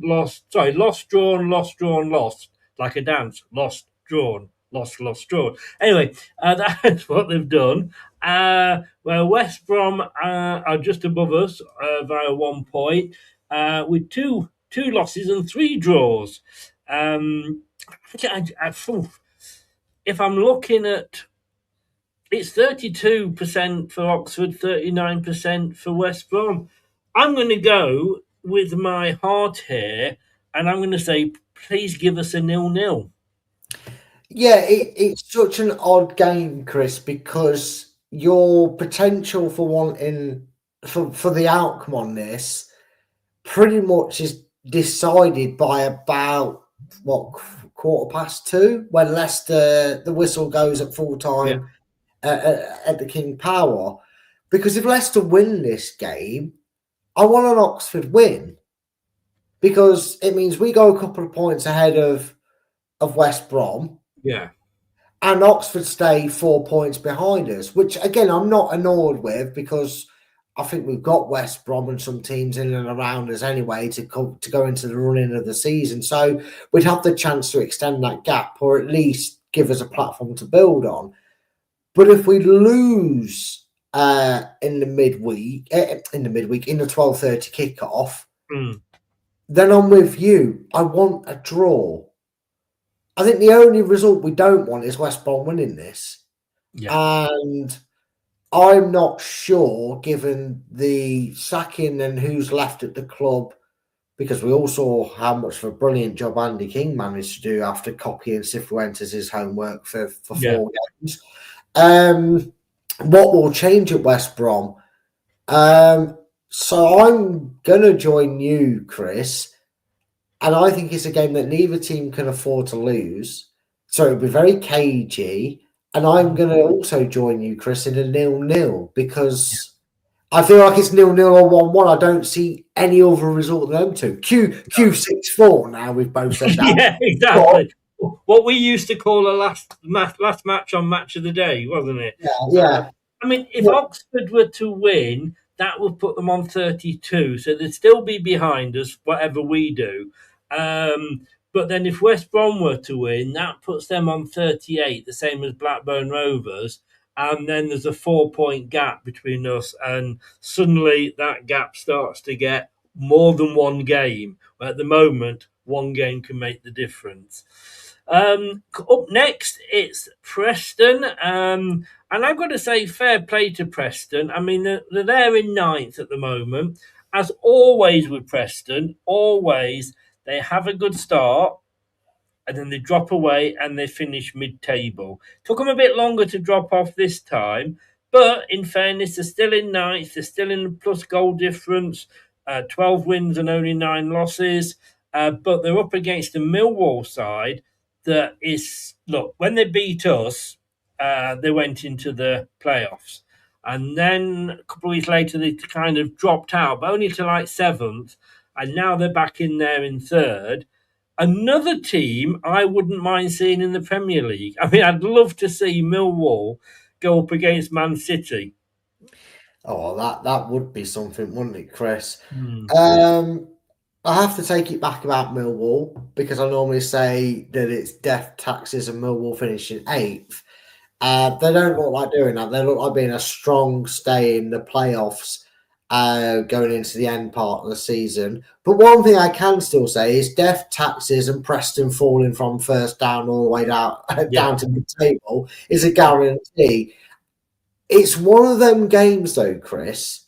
lost, like a dance, lost, drawn. Lost, drawn. Anyway, that's what they've done. Where West Brom are just above us via 1 point, with two losses and 3 draws. if I'm looking at, it's 32% for Oxford, 39% for West Brom. I'm going to go with my heart here, and I'm going to say, please give us a 0-0. Yeah, it's such an odd game, Chris, because your potential for wanting for the outcome on this pretty much is decided by about what 2:15 when Leicester the whistle goes at full time at the King Power. Because if Leicester win this game, I want an Oxford win because it means we go a couple of points ahead of West Brom. Yeah. And Oxford stay 4 points behind us, which again I'm not annoyed with because I think we've got West Brom and some teams in and around us anyway to go into the running of the season. So we'd have the chance to extend that gap or at least give us a platform to build on. But if we lose in the 12:30 kickoff, then I'm with you. I want a draw. I think the only result we don't want is West Brom winning this. Yeah. And I'm not sure, given the sacking and who's left at the club, because we all saw how much of a brilliant job Andy King managed to do after copying Cifuentes' homework for 4 games. What will change at West Brom? So I'm going to join you, Chris. And I think it's a game that neither team can afford to lose. So it'll be very cagey. And I'm going to also join you, Chris, in a 0-0 because I feel like it's 0-0 or 1-1. I don't see any other result than them two. Q6-4 now we've both said that. Yeah, exactly. What we used to call a last match on Match of the Day, wasn't it? Yeah. I mean, if Oxford were to win, that would put them on 32. So they'd still be behind us, whatever we do. But then if West Brom were to win, that puts them on 38, the same as Blackburn Rovers. And then there's a 4-point gap between us. And suddenly that gap starts to get more than one game. At the moment, one game can make the difference. Up next, it's Preston. And I've got to say, fair play to Preston. I mean, they're there in 9th at the moment. As always with Preston, they have a good start and then they drop away and they finish mid-table. Took them a bit longer to drop off this time, but in fairness, they're still in 9th. They're still in the plus goal difference, 12 wins and only 9 losses. But they're up against a Millwall side that is, look, when they beat us, they went into the playoffs. And then a couple of weeks later, they kind of dropped out, but only to like 7th. And now they're back in there in 3rd. Another team I wouldn't mind seeing in the Premier League. I mean, I'd love to see Millwall go up against Man City. Oh, that would be something, wouldn't it, Chris? I have to take it back about Millwall because I normally say that it's death, taxes, and Millwall finishing 8th. They don't look like doing that. They look like being a strong stay in the playoffs going into the end part of the season. But one thing I can still say is death, taxes, and Preston falling from first down all the way down to the table is a guarantee. It's one of them games, though, Chris,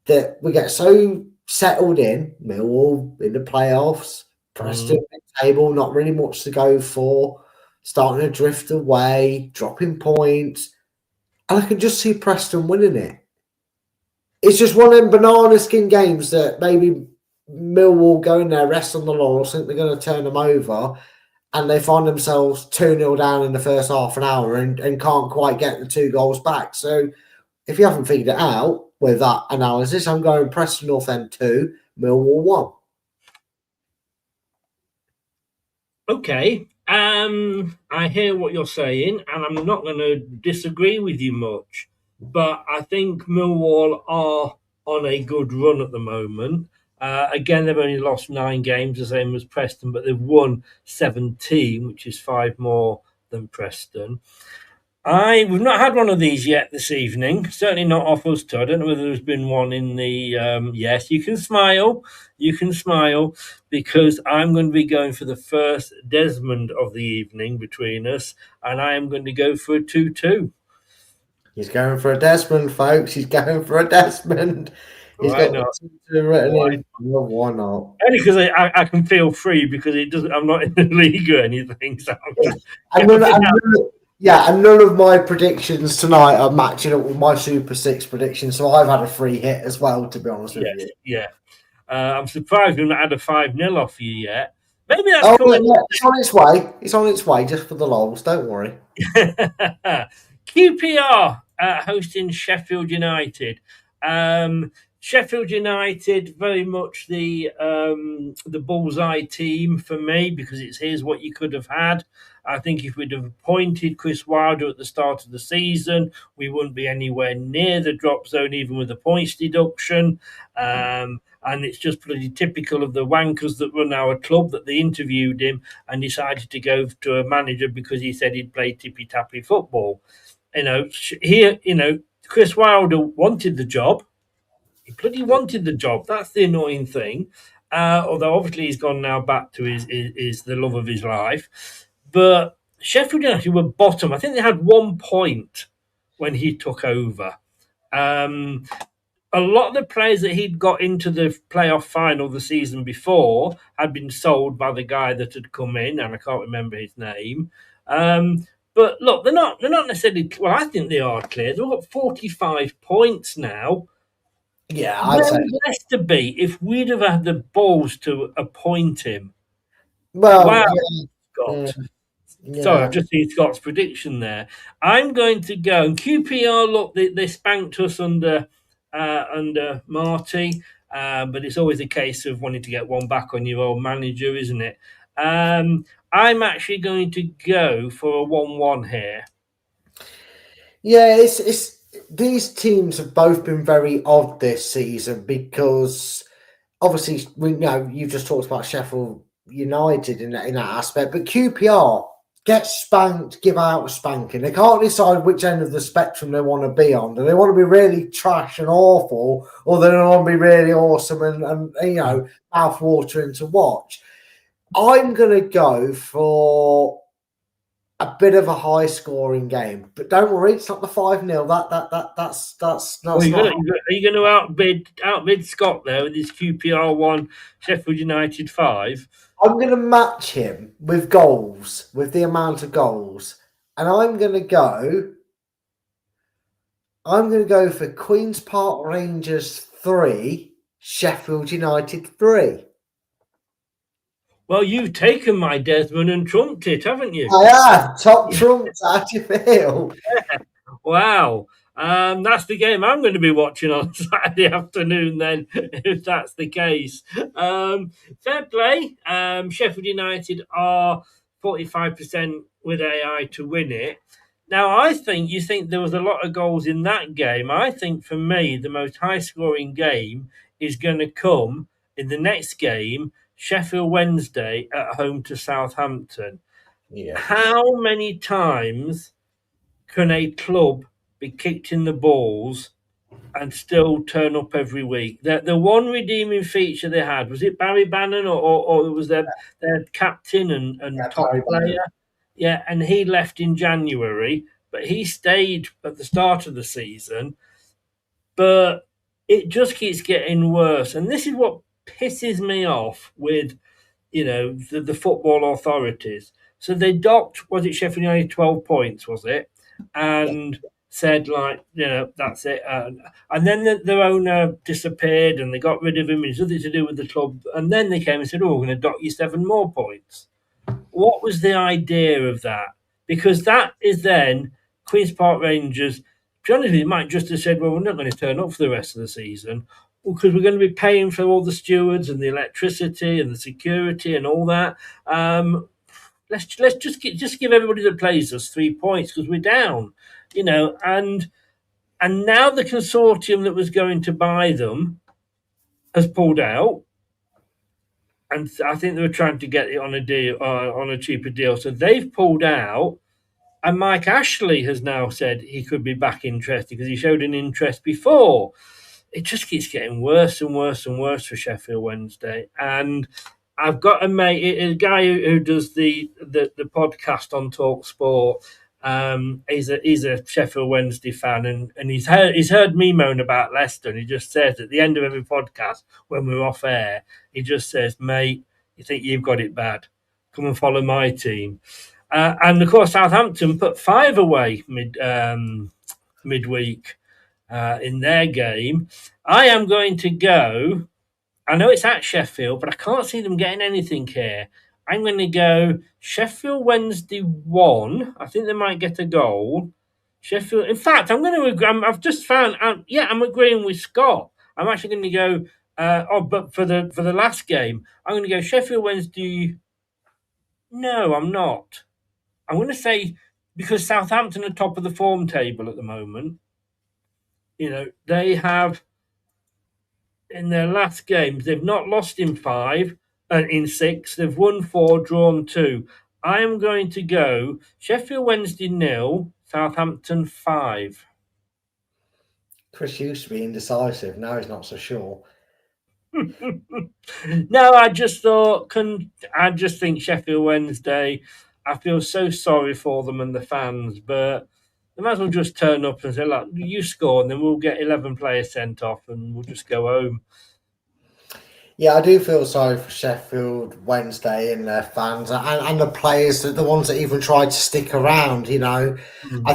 that we get so settled in. Millwall in the playoffs, Preston mid-table, not really much to go for, starting to drift away, dropping points, and I can just see Preston winning it. It's just one of them banana skin games that maybe Millwall go in there, rest on the laurels, think they're going to turn them over, and they find themselves 2-0 down in the first half an hour and can't quite get the 2 goals back. So if you haven't figured it out with that analysis, I'm going Preston North End 2, Millwall 1. Okay. I hear what you're saying, and I'm not going to disagree with you much. But I think Millwall are on a good run at the moment. Again, they've only lost 9 games, the same as Preston, but they've won 17, which is 5 more than Preston. We've not had one of these yet this evening. Certainly not off us two. I don't know whether there's been one in the. Yes, you can smile. You can smile because I'm going to be going for the first Desmond of the evening between us, and I am going to go for a 2-2. He's going for a Desmond, folks. He's going for a Desmond. He's Why got not? the 2 written Why? in. Well, why not? Only because I can feel free because it doesn't. I'm not in the league or anything, so I'm Yeah. just And jumping none, and out. none, and none of my predictions tonight are matching up with my Super Six predictions. So I've had a free hit as well, to be honest with Yes, you. yeah. I'm surprised we've not had a 5-0 off you yet. Maybe that's Oh, yeah, coming. yeah, it's on its way. It's on its way, just for the lols. Don't worry. QPR hosting Sheffield United. Sheffield United, very much the bullseye team for me because it's here's what you could have had. I think if we'd have appointed Chris Wilder at the start of the season, we wouldn't be anywhere near the drop zone, even with the points deduction. And it's just pretty typical of the wankers that run our club that they interviewed him and decided to go to a manager because he said he'd play tippy tappy football. Chris Wilder wanted the job. He bloody wanted the job. That's the annoying thing. Although obviously he's gone now back to his the love of his life. But Sheffield United were bottom. I think they had 1 point when he took over. A lot of the players that he'd got into the playoff final the season before had been sold by the guy that had come in, and I can't remember his name. But look, they're not necessarily. Well, I think they are clear. They've got 45 points now. Yeah, I'd Where say. would Leicester be if we'd have had the balls to appoint him? Well, Wow, yeah, Scott. Sorry, yeah. I've just seen Scott's prediction there. I'm going to go and QPR. Look, they spanked us under Marty, but it's always a case of wanting to get one back on your old manager, isn't it? I'm actually going to go for a 1-1 here. Yeah, it's these teams have both been very odd this season because obviously we know you just talked about Sheffield United in that aspect, but QPR get spanked, give out a spanking. They can't decide which end of the spectrum they want to be on. Do they want to be really trash and awful, or do they want to be really awesome and mouth-watering to watch? I'm gonna go for a bit of a high scoring game, but don't worry, it's not the 5-0. That's Well, not. are you going to outbid Scott there with his QPR 1, Sheffield United 5? I'm going to match him with goals, with the amount of goals, and I'm going to go. I'm going to go for Queens Park Rangers 3, Sheffield United 3. Well, you've taken my Desmond and trumped it, haven't you? I have top trumps. How do you feel? Wow. That's the game I'm going to be watching on Saturday afternoon then, if that's the case. Fair play. Sheffield United are 45% with AI to win it. Now, you think there was a lot of goals in that game. I think for me, the most high scoring game is going to come in the next game, Sheffield Wednesday at home to Southampton. Yeah. How many times can a club be kicked in the balls and still turn up every week? The one redeeming feature they had, was it Barry Bannon or was their captain and top Barry Bannon. player? Yeah, and he left in January, but he stayed at the start of the season. But it just keeps getting worse. And this is what pisses me off with, the football authorities. So they docked, was it Sheffield United 12 points, was it? And said, that's it. And then their owner disappeared and they got rid of him. It's nothing to do with the club. And then they came and said, we're going to dock you 7 more points. What was the idea of that? Because that is then Queen's Park Rangers. To be honest with you, might just have said, well, we're not going to turn up for the rest of the season because we're going to be paying for all the stewards and the electricity and the security and all that. Let's just give everybody that plays us 3 points because we're down, and now the consortium that was going to buy them has pulled out, and I think they were trying to get it on a deal, on a cheaper deal. So they've pulled out. And Mike Ashley has now said he could be back interested because he showed an interest before. It just keeps getting worse and worse and worse for Sheffield Wednesday. And I've got a mate, a guy who does the podcast on Talk Sport. He's a Sheffield Wednesday fan, and he's heard me moan about Leicester, and he just says at the end of every podcast when we're off air, he just says, "Mate, you think you've got it bad? Come and follow my team." And of course, Southampton put 5 away midweek in their game. I am going to go. I know it's at Sheffield, but I can't see them getting anything here. I'm going to go Sheffield Wednesday 1. I think they might get a goal. Sheffield. In fact, I'm going to agree. I've just found. I'm agreeing with Scott. I'm actually going to go. But for the last game, I'm going to go Sheffield Wednesday. No, I'm not. I'm going to say because Southampton are top of the form table at the moment. They have in their last games they've not lost in 5 and in 6. They've won 4, drawn 2. I am going to go Sheffield Wednesday 0, Southampton 5. Chris used to be indecisive. Now he's not so sure. No, I just think Sheffield Wednesday. I feel so sorry for them and the fans, but they might as well just turn up and say, "Look, you score, and then we'll get 11 players sent off, and we'll just go home." Yeah, I do feel sorry for Sheffield Wednesday and their fans and the players, the ones that even tried to stick around. I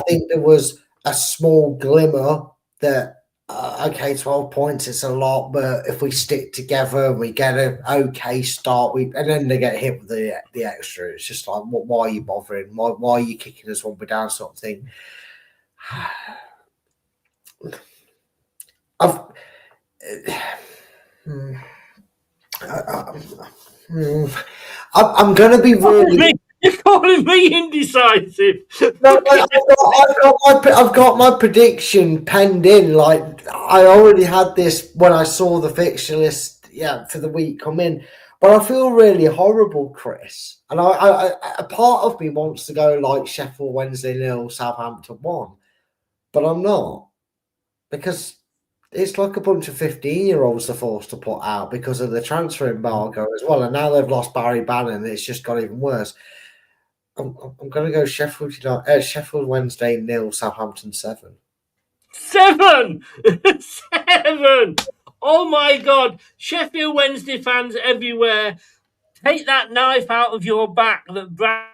think there was a small glimmer that. Okay, 12 points, it's a lot, but if we stick together and we get an okay start, and then they get hit with the extra, it's just like, why are you bothering? Why are you kicking us when we're down, sort of thing? I'm going to be really. You're calling me indecisive. No, I've got my prediction penned in. Like I already had this when I saw the fixture list, for the week come in. But I feel really horrible, Chris. And I a part of me wants to go like Sheffield Wednesday 0, Southampton 1, but I'm not because it's like a bunch of 15-year-olds they're forced to put out because of the transfer embargo as well. And now they've lost Barry Bannon. It's just got even worse. I'm going to go Sheffield Wednesday 0, Southampton 7. 7! 7! Oh my God! Sheffield Wednesday fans everywhere, take that knife out of your back that Brad.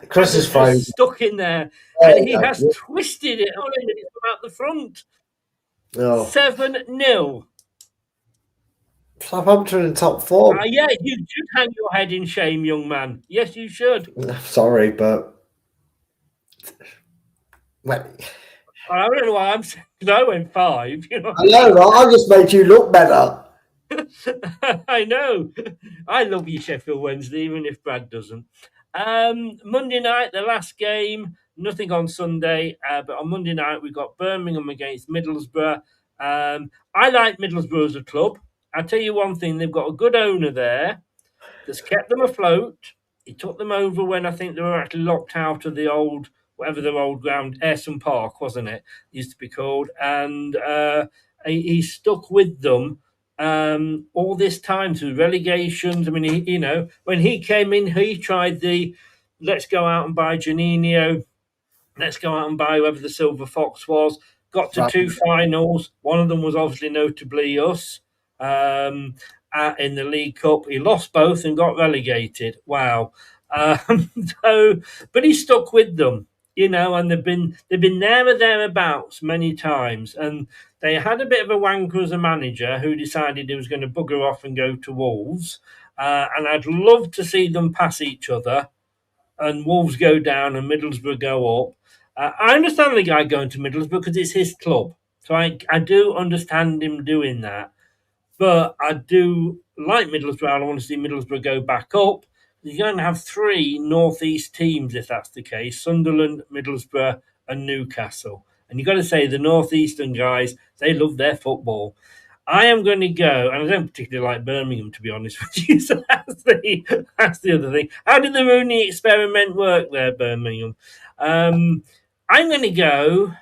Chris is frozen. Stuck in there, and he has twisted it on it out the front. 7-0. Southampton in top 4. Yeah, you should hang your head in shame, young man. Yes, you should. Sorry, but I don't know why I'm saying I went 5. I know, I just made you look better. I know. I love you, Sheffield Wednesday, even if Brad doesn't. Monday night, the last game. Nothing on Sunday, but on Monday night we got Birmingham against Middlesbrough. I like Middlesbrough as a club. I'll tell you one thing, they've got a good owner there that's kept them afloat. He took them over when I think they were actually locked out of the old, whatever their old ground, Ayresome Park, wasn't it? Used to be called. And he stuck with them all this time through relegations. I mean, when he came in, he tried the let's go out and buy Janino, let's go out and buy whoever the Silver Fox was. Got to 2 finals. One of them was obviously notably us. In the League Cup, he lost both and got relegated. Wow! But he stuck with them, and they've been there or thereabouts many times. And they had a bit of a wanker as a manager who decided he was going to bugger off and go to Wolves. And I'd love to see them pass each other, and Wolves go down and Middlesbrough go up. I understand the guy going to Middlesbrough because it's his club, so I do understand him doing that. But I do like Middlesbrough. I want to see Middlesbrough go back up. You're going to have 3 northeast teams if that's the case: Sunderland, Middlesbrough, and Newcastle. And you've got to say the northeastern guys, they love their football. I am going to go, and I don't particularly like Birmingham, to be honest with you. So that's the other thing. How did the Rooney experiment work there, Birmingham? I'm going to go.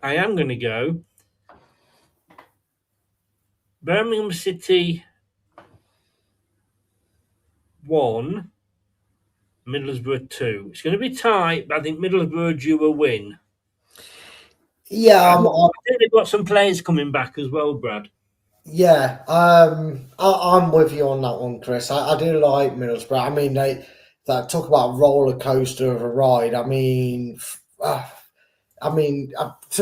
I am going to go. Birmingham City 1, Middlesbrough 2. It's going to be tight, but I think Middlesbrough due a win. Yeah, I think they've got some players coming back as well, Brad. yeah. I'm with you on that one, Chris. I do like Middlesbrough. I mean, they talk about a roller coaster of a ride. Some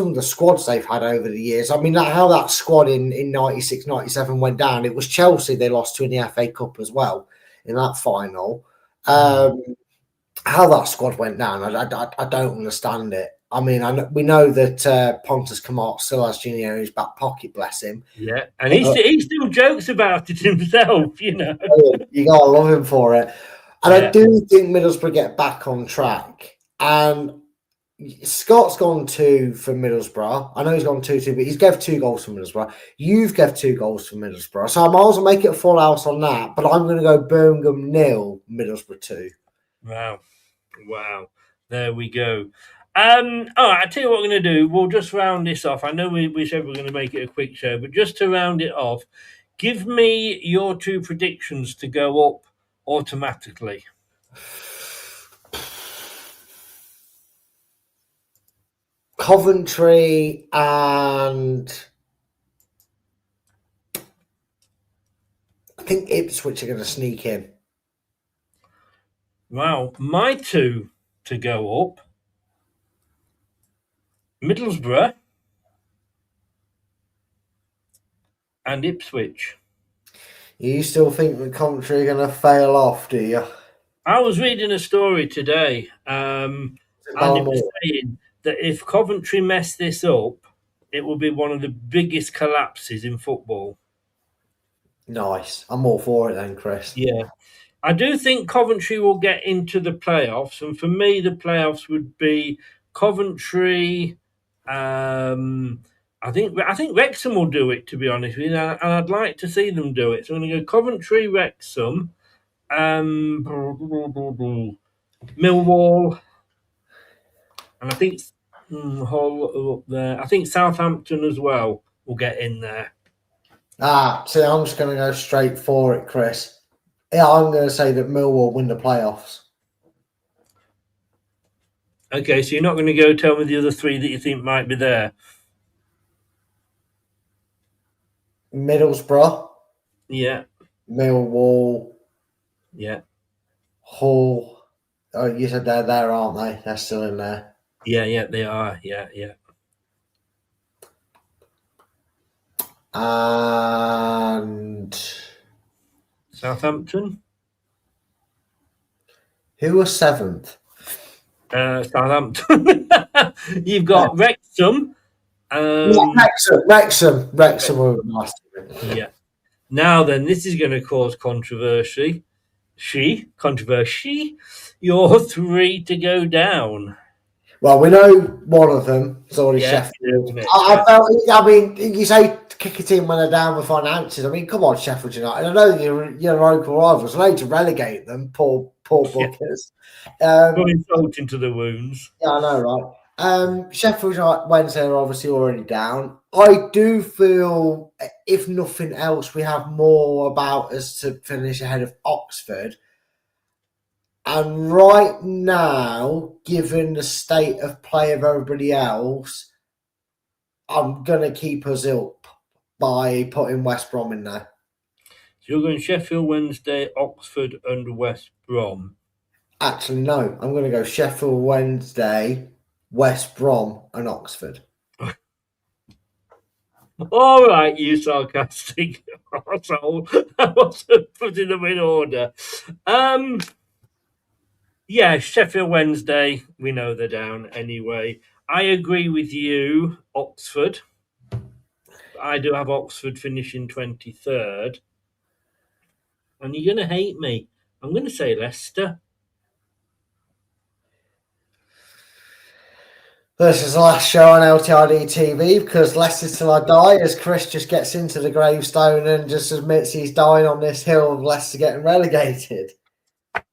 of the squads they've had over the years. I mean, how that squad in 96, 97 went down. It was Chelsea they lost to in the FA Cup as well in that final. How that squad went down, I don't understand it. I mean, we know that Pontus Kamart still has Junior in his back pocket, bless him. Yeah, and he still jokes about it himself, you know. You gotta love him for it. And I do think Middlesbrough get back on track. And Scott's gone 2 for Middlesbrough. I know he's gone 2-2, but he's gave 2 goals for Middlesbrough. You've gave 2 goals for Middlesbrough. So I might as well make it a full house on that. But I'm going to go Birmingham 0, Middlesbrough 2. Wow. There we go. All right, I tell you what we're going to do. We'll just round this off. I know we said we're going to make it a quick show, but just to round it off, give me your 2 predictions to go up automatically. Coventry and I think Ipswich are going to sneak in. Wow, my 2 to go up: Middlesbrough and Ipswich. You still think the Coventry are going to fail off, do you? I was reading a story today, and it was saying that if Coventry mess this up, it will be one of the biggest collapses in football. Nice. I'm all for it then, Chris. Yeah. I do think Coventry will get into the playoffs, and for me, the playoffs would be Coventry. I think Wrexham will do it, to be honest with you, and I'd like to see them do it. So I'm going to go Coventry, Wrexham, Millwall, and I think Hull up there. I think Southampton as well will get in there. See, I'm just going to go straight for it, Chris. Yeah, I'm going to say that Millwall win the playoffs. Okay, so you're not going to go tell me the other 3 that you think might be there? Middlesbrough. Yeah. Millwall. Yeah. Hull. Oh, you said they're there, aren't they? They're still in there. Yeah, they are. Yeah. And Southampton. Who was 7th? Southampton. You've got Wrexham. Wrexham were nice. Yeah. Now then, this is going to cause controversy. Your 3 to go down. Well, we know one of them. It's already Sheffield. I mean, you say kick a team when they're down with finances. I mean, come on, Sheffield United. I know you're local rivals. I need to relegate them. Poor buckers. Putting salt into the wounds. Yeah, I know, right? Sheffield United Wednesday are obviously already down. I do feel, if nothing else, we have more about us to finish ahead of Oxford. And right now, given the state of play of everybody else, I'm going to keep us up by putting West Brom in there. So you're going Sheffield Wednesday, Oxford and West Brom? Actually, no. I'm going to go Sheffield Wednesday, West Brom and Oxford. All right, you sarcastic asshole. I wasn't putting them in order. Yeah, Sheffield Wednesday, we know they're down anyway. I agree with you, Oxford. I do have Oxford finishing 23rd. And you're going to hate me. I'm going to say Leicester. This is the last show on LTiDtv because Leicester Till I Die, as Chris just gets into the gravestone and just admits he's dying on this hill of Leicester getting relegated.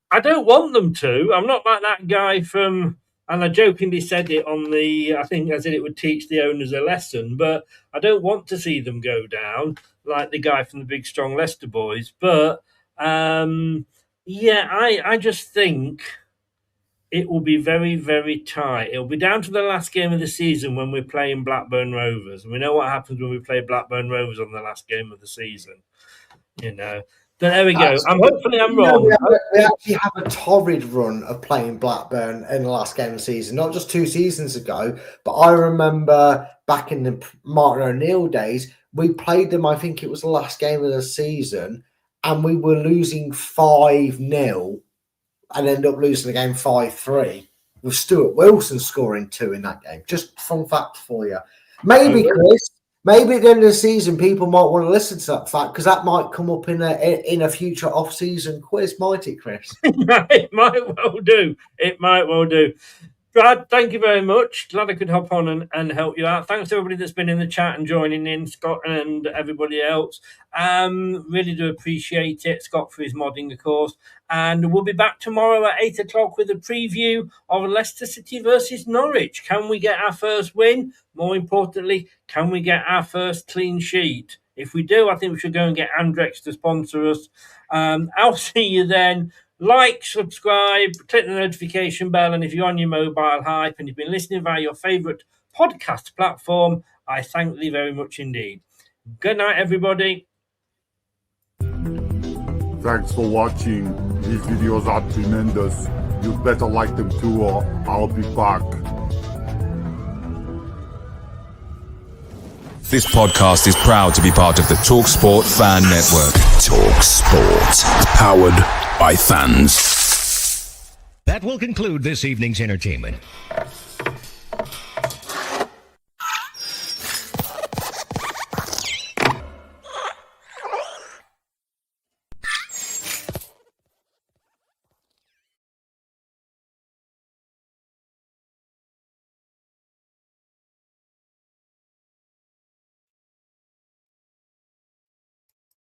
I don't want them to. I'm not like that guy from, and I jokingly said it on I think I said it would teach the owners a lesson, but I don't want to see them go down like the guy from the Big Strong Leicester Boys. But I just think it will be very, very tight. It'll be down to the last game of the season when we're playing Blackburn Rovers. And we know what happens when we play Blackburn Rovers on the last game of the season. But there we go. Hopefully I'm wrong. We actually have a torrid run of playing Blackburn in the last game of the season, not just 2 seasons ago, but I remember back in the Martin O'Neill days, we played them, I think it was the last game of the season, and we were losing 5-0 and ended up losing the game 5-3 with Stuart Wilson scoring 2 in that game. Just fun fact for you. Maybe, Chris, maybe at the end of the season, people might want to listen to that fact because that might come up in a future off-season quiz, might it, Chris? It might well do. It might well do. Brad, thank you very much. Glad I could hop on and help you out. Thanks to everybody that's been in the chat and joining in, Scott and everybody else. Really do appreciate it. Scott for his modding, of course. And we'll be back tomorrow at 8 o'clock with a preview of Leicester City versus Norwich. Can we get our first win? More importantly, can we get our first clean sheet? If we do, I think we should go and get Andrex to sponsor us. I'll see you then. Like, subscribe, click the notification bell, and if you're on your mobile hype and you've been listening via your favourite podcast platform, I thank thee very much indeed. Good night, everybody. Thanks for watching. These videos are tremendous. You'd better like them too, or I'll be back. This podcast is proud to be part of the TalkSport Fan Network. TalkSport. Powered by fans. That will conclude this evening's entertainment.